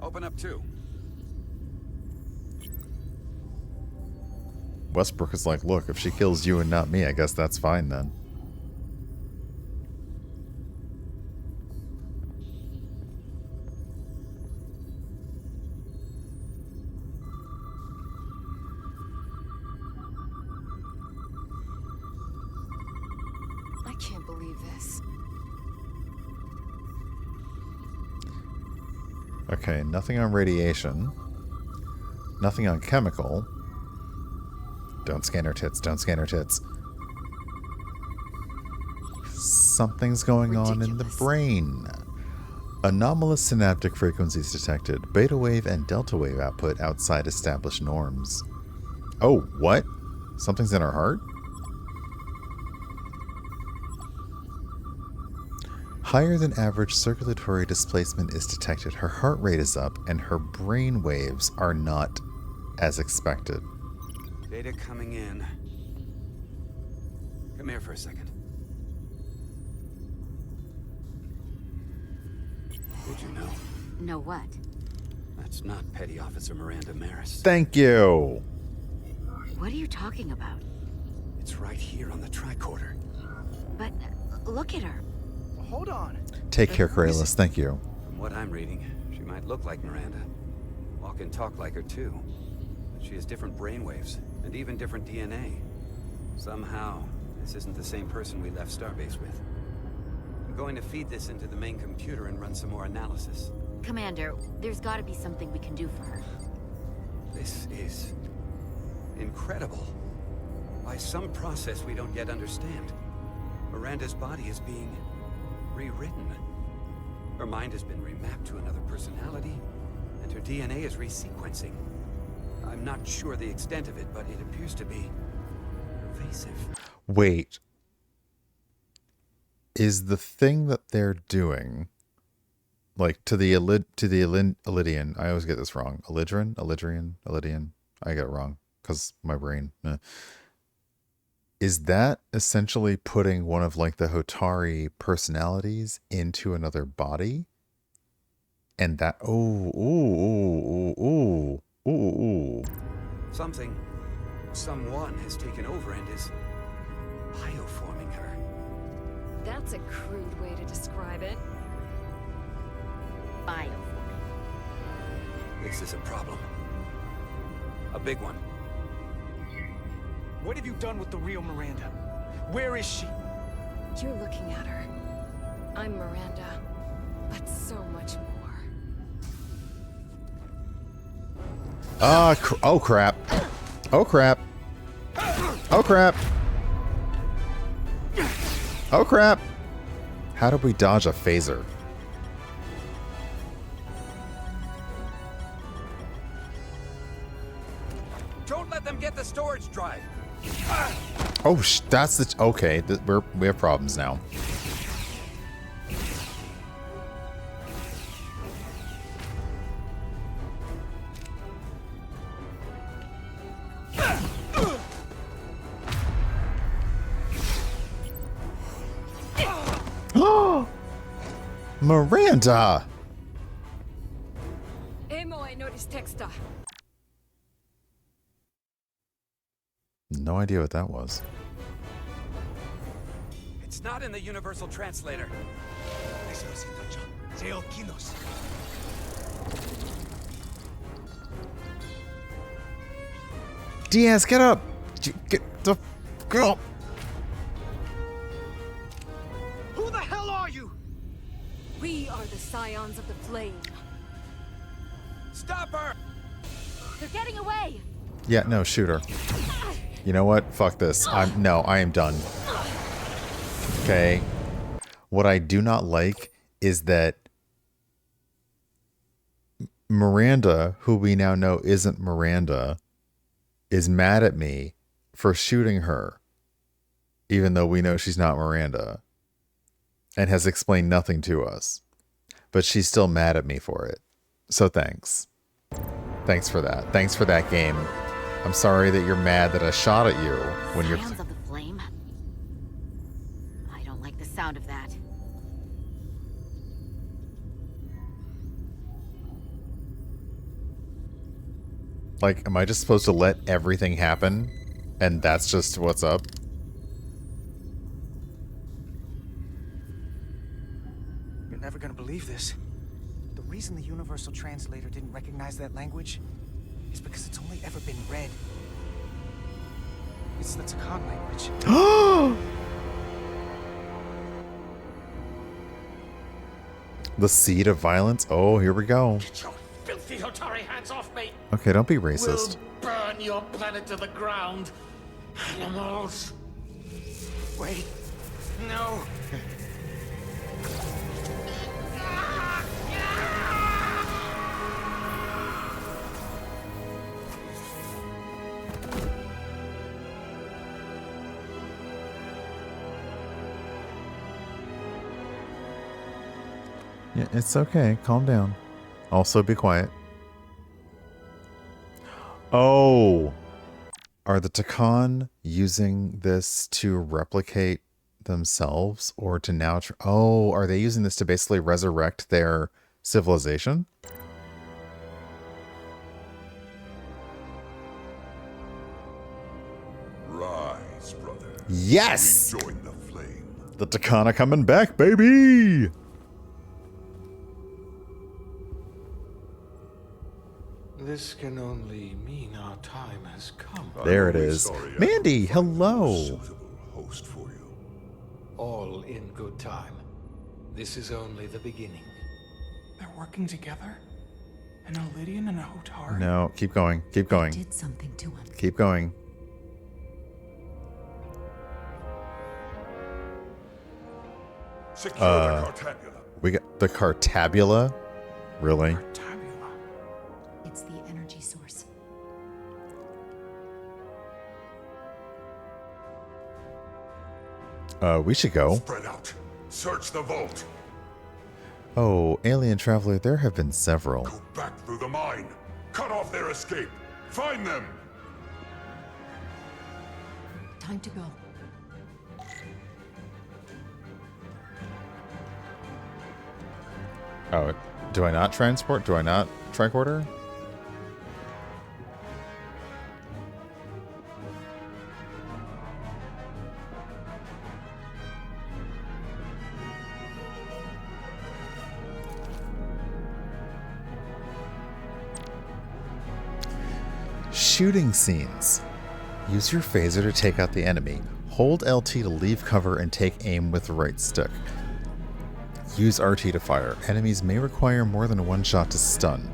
Open up too. Westbrook is like, look, if she kills you and not me, I guess that's fine then. I can't believe this. Okay, nothing on radiation. Nothing on chemical. Don't scan her tits. Don't scan her tits. Something's going on in the brain. Anomalous synaptic frequencies detected. Beta wave and delta wave output outside established norms. Oh, what? Something's in her heart? Higher than average circulatory displacement is detected. Her heart rate is up and her brain waves are not as expected. Data coming in. Come here for a second. Did you know? Know what? That's not Petty Officer Miranda Maris. Thank you. What are you talking about? It's right here on the tricorder. But look at her. Hold on. Take care, Kralis. Thank you. From what I'm reading, she might look like Miranda. Walk and talk like her too. But she has different brainwaves, and even different DNA. Somehow, this isn't the same person we left Starbase with. I'm going to feed this into the main computer and run some more analysis. Commander, there's gotta be something we can do for her. This is incredible. By some process we don't yet understand, Miranda's body is being rewritten. Her mind has been remapped to another personality, and her DNA is resequencing. I'm not sure the extent of it, but it appears to be pervasive. Wait. Is the thing that they're doing, like to the Illidian, I always get this wrong. Illidian. I get it wrong because my brain. Is that essentially putting one of like the Hotari personalities into another body? And that, Someone has taken over and is bioforming her. That's a crude way to describe it. Bioforming. This is a problem. A big one. What have you done with the real Miranda? Where is she? You're looking at her. I'm Miranda, but so much more. Oh crap. Oh crap. Oh crap. Oh crap. How did we dodge a phaser? Don't let them get the storage drive. Oh, that's the... Okay, we have problems now. Miranda! Emo I noticed texta. No idea what that was. It's not in the Universal Translator. Diaz, get up! Get the... Girl! Who the hell are you? We are the Scions of the Flame. Stop her! They're getting away! Yeah, no, shoot her. You know what? Fuck this. I am done. Okay. What I do not like is that Miranda, who we now know isn't Miranda, is mad at me for shooting her, even though we know she's not Miranda, and has explained nothing to us. but she's still mad at me for it. So thanks. Thanks for that. Thanks for that game. I'm sorry that you're mad that I shot at you when you're... Sounds of the flame? I don't like the sound of that. Like, am I just supposed to let everything happen? And that's just what's up? You're never gonna believe this. The reason the Universal Translator didn't recognize that language is because it's only ever been read. It's the Takan language. The seed of violence? Oh, here we go. Get your filthy Hotari hands off me! Okay, don't be racist. We'll burn your planet to the ground. Animals. Wait. No. Yeah, it's okay. Calm down. Also, be quiet. Oh! Are the Takan using this to replicate themselves? Or to now... Oh, are they using this to basically resurrect their civilization? Rise, brother. Yes! Rejoin the flame. The Takan are coming back, baby! This can only mean our time has come. There it is. Mandy, hello! Host for you. All in good time. This is only the beginning. They're working together? An Elidian and a Hotari? No, keep going. Keep going. Did something to him. Keep going. Secure the Cartabula. We got the Cartabula? Really? It's the energy source. We should go. Spread out. Search the vault. Oh, alien traveler, there have been several. Go back through the mine. Cut off their escape. Find them. Time to go. Oh, do I not transport? Do I not tricorder? Shooting scenes. Use your phaser to take out the enemy. Hold LT to leave cover and take aim with the right stick. Use RT to fire. Enemies may require more than one shot to stun.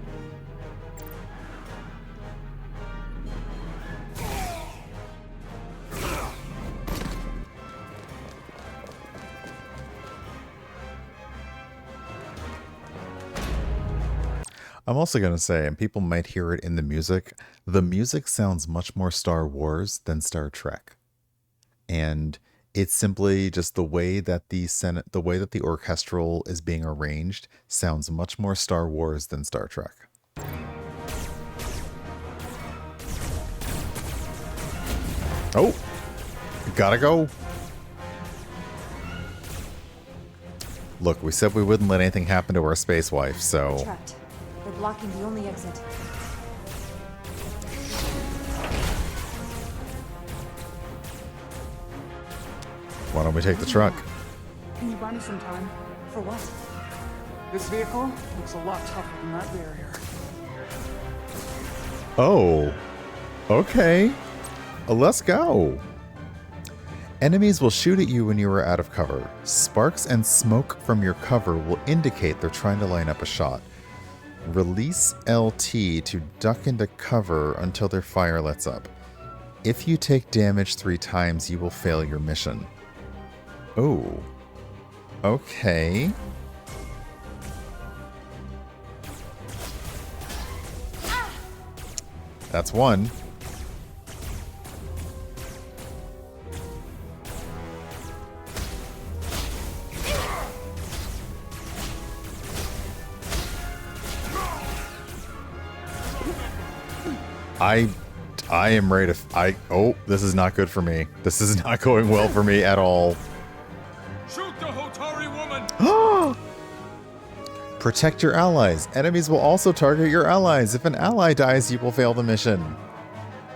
I'm also going to say, and people might hear it in the music sounds much more Star Wars than Star Trek. And it's simply just the way that the orchestral is being arranged sounds much more Star Wars than Star Trek. Oh, gotta go. Look, we said we wouldn't let anything happen to our space wife, so... Trapped. They're blocking the only exit. Why don't we take the truck? Can you buy me some time? For what? This vehicle looks a lot tougher than that barrier. Oh, okay. Let's go. Enemies will shoot at you when you are out of cover. Sparks and smoke from your cover will indicate they're trying to line up a shot. Release LT to duck into cover until their fire lets up. If you take damage 3 times, you will fail your mission. Oh. Okay. That's one. I am ready to... Oh, this is not good for me. This is not going well for me at all. Shoot the Hotari woman! Protect your allies. Enemies will also target your allies. If an ally dies, you will fail the mission.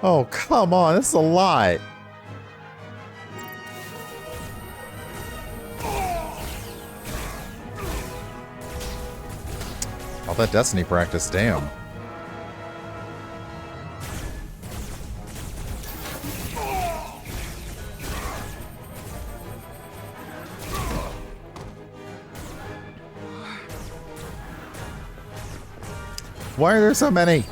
Oh, come on. This is a lot. All that Destiny practice, damn. Why are there so many?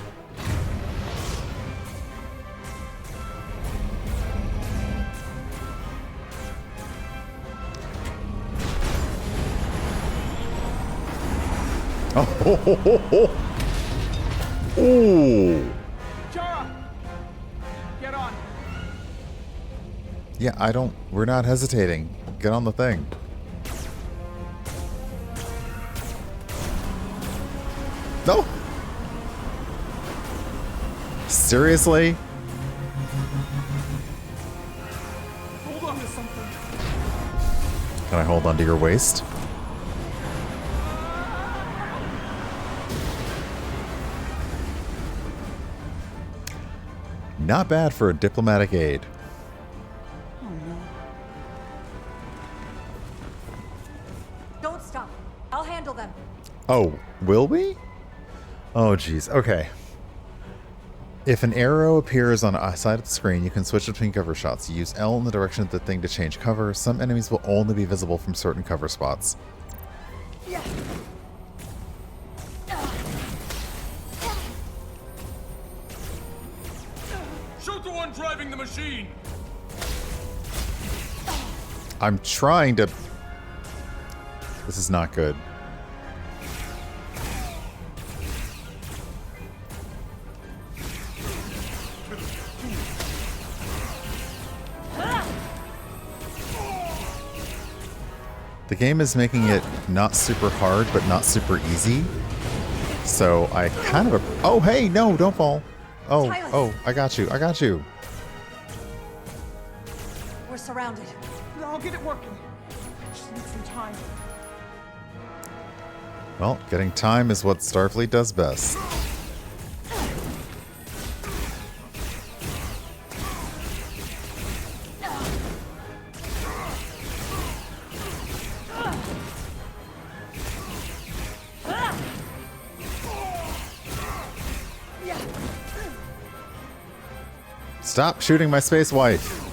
Oh, Ooh. Chara! Get on. Yeah, we're not hesitating. Get on the thing. No! Seriously? Hold on to something. Can I hold onto your waist? Not bad for a diplomatic aid. Oh no. Don't stop. I'll handle them. Oh, will we? Oh, jeez. Okay. If an arrow appears on a side of the screen, you can switch between cover shots. Use L in the direction of the thing to change cover. Some enemies will only be visible from certain cover spots. Yeah. Shoot the one driving the machine! I'm trying to... This is not good. The game is making it not super hard, but not super easy. So I kind of... Oh, hey, no, don't fall. Oh, oh, I got you. I got you. We're surrounded. I'll get it working. Just need some time. Well, getting time is what Starfleet does best. Stop shooting my space wife.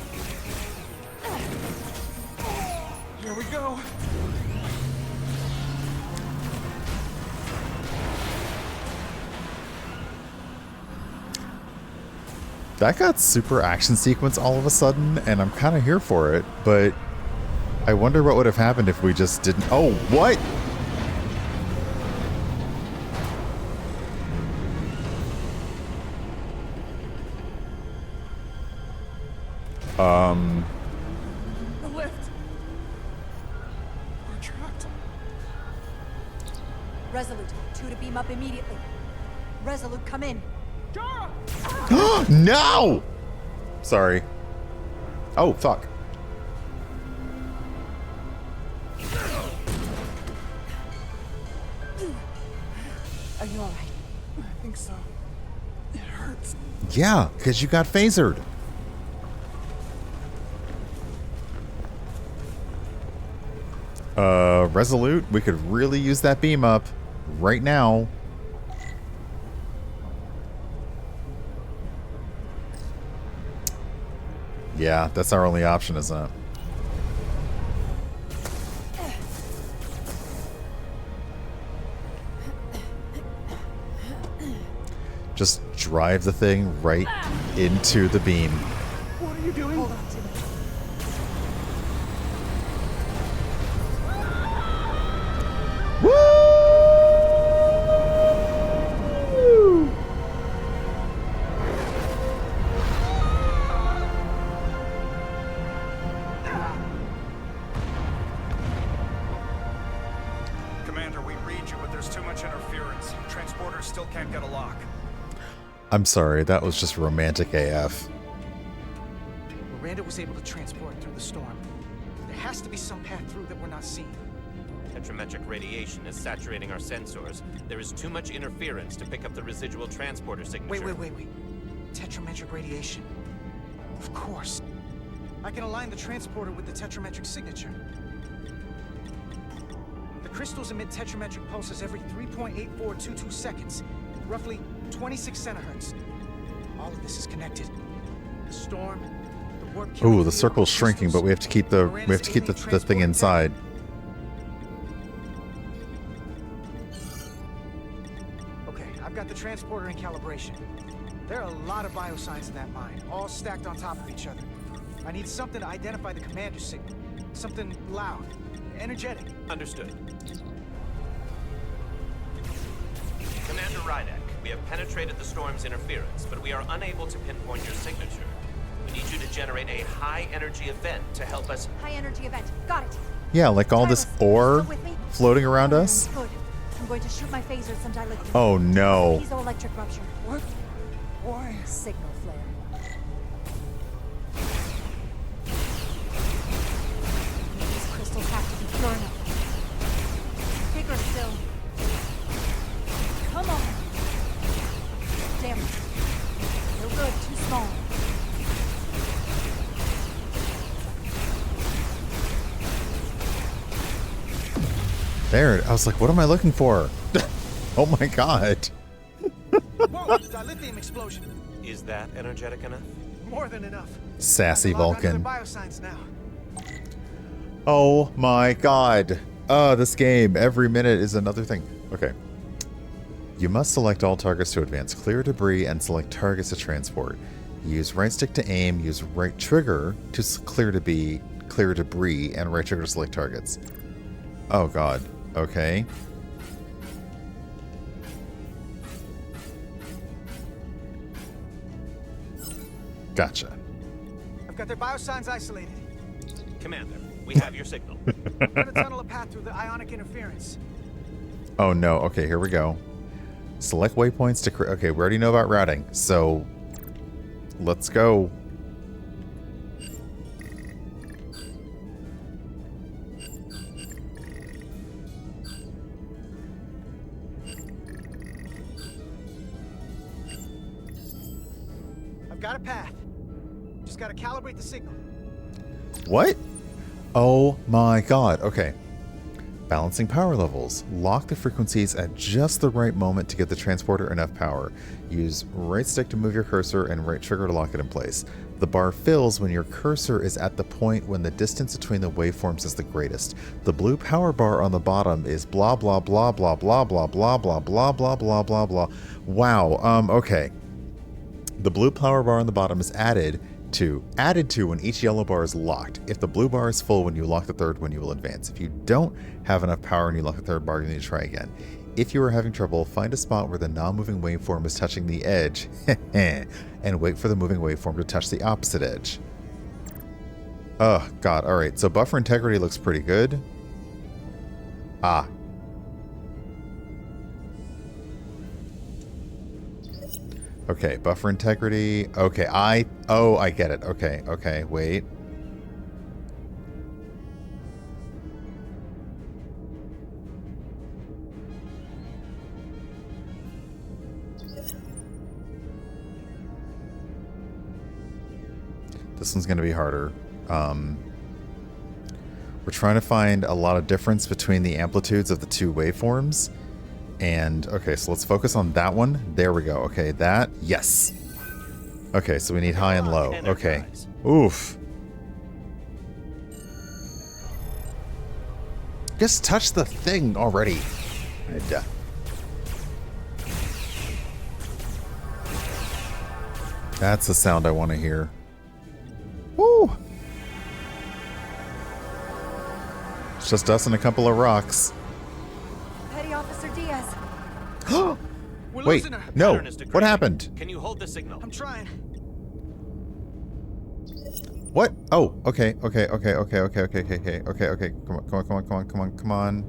Here we go. That got super action sequence all of a sudden, and I'm kind of here for it, but I wonder what would have happened if we just didn't... Oh, what? The lift. We're trapped. Resolute, 2 to beam up immediately. Resolute, come in. Chara! No! Sorry. Oh, fuck. Are you alright? I think so. It hurts. Yeah, because you got phasered. Resolute, we could really use that beam up right now. Yeah, that's our only option, isn't it? Just drive the thing right into the beam. What are you doing? Hold on to me. Woo! Commander, we read you, but there's too much interference. Transporters still can't get a lock. I'm sorry, that was just romantic AF. Miranda was able to transport through the storm. There has to be some path through that we're not seeing. Tetrametric radiation is saturating our sensors. There is too much interference to pick up the residual transporter signature. Wait. Tetrametric radiation. Of course. I can align the transporter with the tetrametric signature. The crystals emit tetrametric pulses every 3.8422 seconds, roughly 26 centihertz. All of this is connected. The storm, the warp. Ooh, the circle's shrinking, but we have to keep the thing inside. Okay, I've got the transporter in calibration. There are a lot of biosigns in that mine, all stacked on top of each other. I need something to identify the commander signal. Something loud, energetic. Understood. Commander Rydek, we have penetrated the storm's interference, but we are unable to pinpoint your signature. We need you to generate a high-energy event to help us... High-energy event. Got it. Yeah, like all this ore floating around us. Good. I'm going to shoot my phaser at some dilithium. Oh no. Piezoelectric rupture. What? Why? Signal flare. These crystals have to be pure enough. Bigger still. Come on. Damn it. No good. Too small. There, I was like, what am I looking for? Oh my god. Whoa, dilithium explosion. Is that energetic enough? More than enough. Sassy Vulcan. Biosigns now. Oh my god. This game, every minute is another thing. Okay. You must select all targets to advance, clear debris, and select targets to transport. Use right stick to aim, use right trigger to clear debris, and right trigger to select targets. Oh god. Okay. Gotcha. I've got their biosigns isolated. Commander, we have your signal. I'm gonna tunnel a path through the ionic interference. Oh no. Okay, here we go. Select waypoints to okay, we already know about routing, so let's go. I've got a path. Just gotta calibrate the signal. What? Oh my god. Okay. Balancing power levels. Lock the frequencies at just the right moment to get the transporter enough power. Use right stick to move your cursor and right trigger to lock it in place. The bar fills when your cursor is at the point when the distance between the waveforms is the greatest. The blue power bar on the bottom is blah blah blah blah blah blah blah blah blah blah blah blah blah. Wow. Okay. The blue power bar on the bottom is added to when each yellow bar is locked. If the blue bar is full when you lock the third one, you will advance. If you don't have enough power and you lock the third bar, you need to try again. If you are having trouble, find a spot where the non-moving waveform is touching the edge and wait for the moving waveform to touch the opposite edge. Oh, God. All right, so buffer integrity looks pretty good. Ah. Okay, buffer integrity. Okay, I get it. Okay, wait. This one's going to be harder. We're trying to find a lot of difference between the amplitudes of the two waveforms. And, okay, so let's focus on that one. There we go. Okay, that. Yes. Okay, so we need high and low. Okay. Oof. Just touch the thing already. That's the sound I want to hear. Woo! It's just us and a couple of rocks. Petty Officer Diaz. Wait, no. What happened? Can you hold the signal? I'm trying. What? Oh, okay. Come on.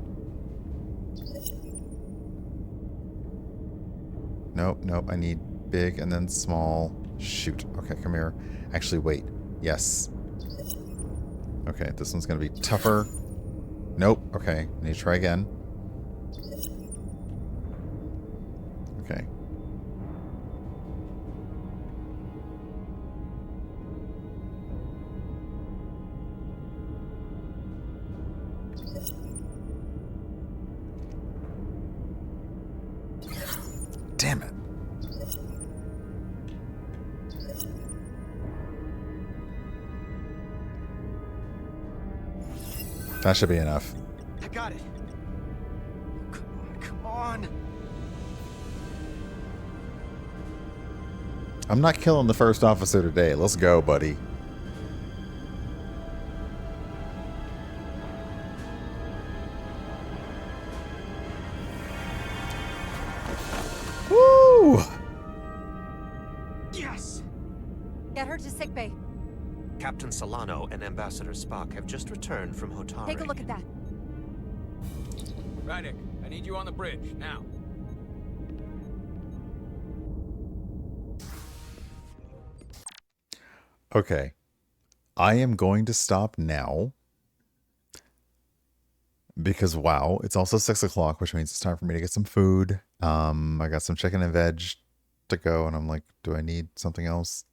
Nope. I need big and then small. Shoot. Okay, come here. Actually, wait. Yes. Okay, this one's going to be tougher. Nope. Okay, I need to try again. Okay. Damn it. That should be enough. I got it. Come on. I'm not killing the first officer today. Let's go, buddy. Woo! Yes! Get her to sickbay. Captain Solano and Ambassador Spock have just returned from Hotari. Take a look at that. Rydick, I need you on the bridge, now. Okay. I am going to stop now. Because, wow, it's also 6 o'clock, which means it's time for me to get some food. I got some chicken and veg to go, and I'm like, do I need something else?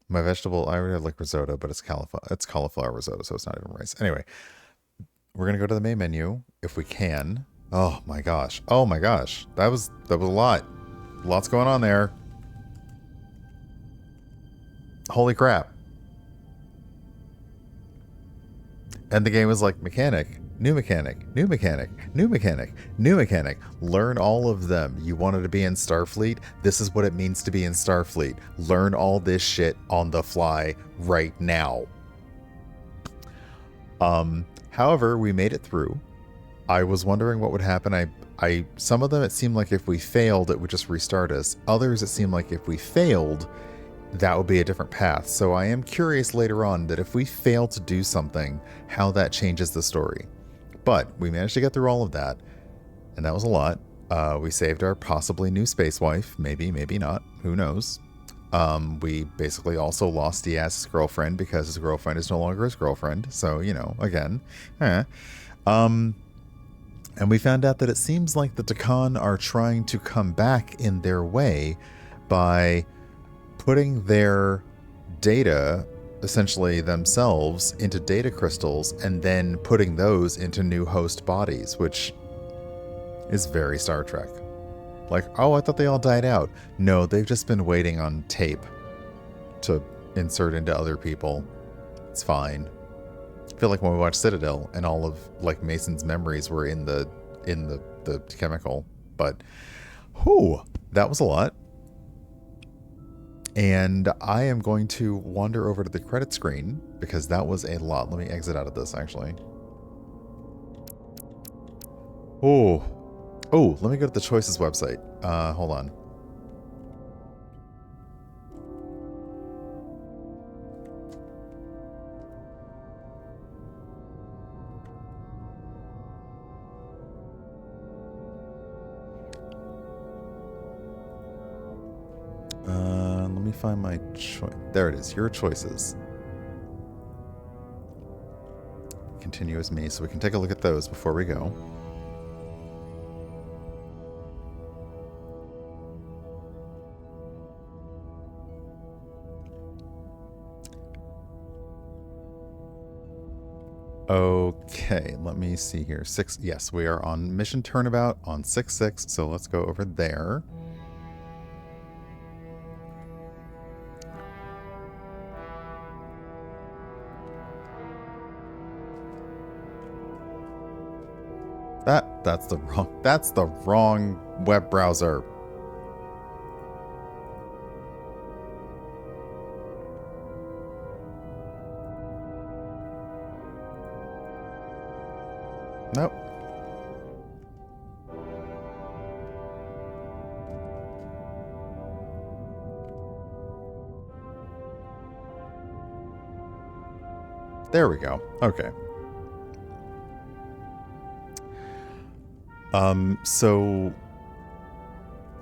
My vegetable, I already have like risotto, but it's cauliflower risotto, so it's not even rice. Anyway, we're gonna go to the main menu if we can. Oh my gosh! Oh my gosh! That was a lot. Lots going on there. Holy crap! And the game was like mechanic, new mechanic, new mechanic, new mechanic, new mechanic. Learn all of them. You wanted to be in Starfleet? This is what it means to be in Starfleet. Learn all this shit on the fly right now. However, we made it through. I was wondering what would happen. Some of them it seemed like if we failed, it would just restart us. Others it seemed like if we failed, that would be a different path. So I am curious later on that if we fail to do something, how that changes the story. But we managed to get through all of that, and that was a lot. We saved our possibly new space wife. Maybe, maybe not. Who knows? We basically also lost Diaz's girlfriend because his girlfriend is no longer his girlfriend. So, you know, again. And we found out that it seems like the Takan are trying to come back in their way by putting their data, essentially themselves, into data crystals and then putting those into new host bodies, which is very Star Trek. Like, oh, I thought they all died out. No, they've just been waiting on tape to insert into other people. It's fine. I feel like when we watched Citadel and all of like Mason's memories were in the chemical, but whew, that was a lot. And I am going to wander over to the credit screen because that was a lot. Let me exit out of this, actually. Oh, let me go to the Choices website. Hold on. Let me find my choice. There it is. Your choices. Continue as me, so we can take a look at those before we go. Okay, let me see here. Yes, we are on Mission Turnabout on 6-6, so let's go over there. That's the wrong web browser. Nope. There we go. Okay. So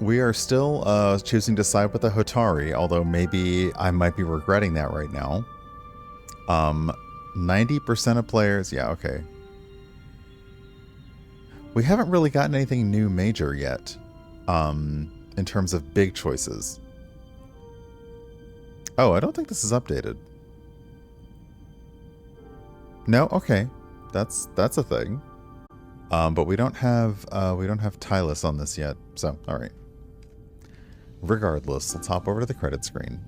We are still choosing to side with the Hotari, although maybe I might be regretting that right now. 90% of players... Yeah, okay. We haven't really gotten anything new major yet, in terms of big choices. Oh, I don't think this is updated. No, okay, that's a thing. But we don't have Tylus on this yet, so all right. Regardless, let's hop over to the credit screen.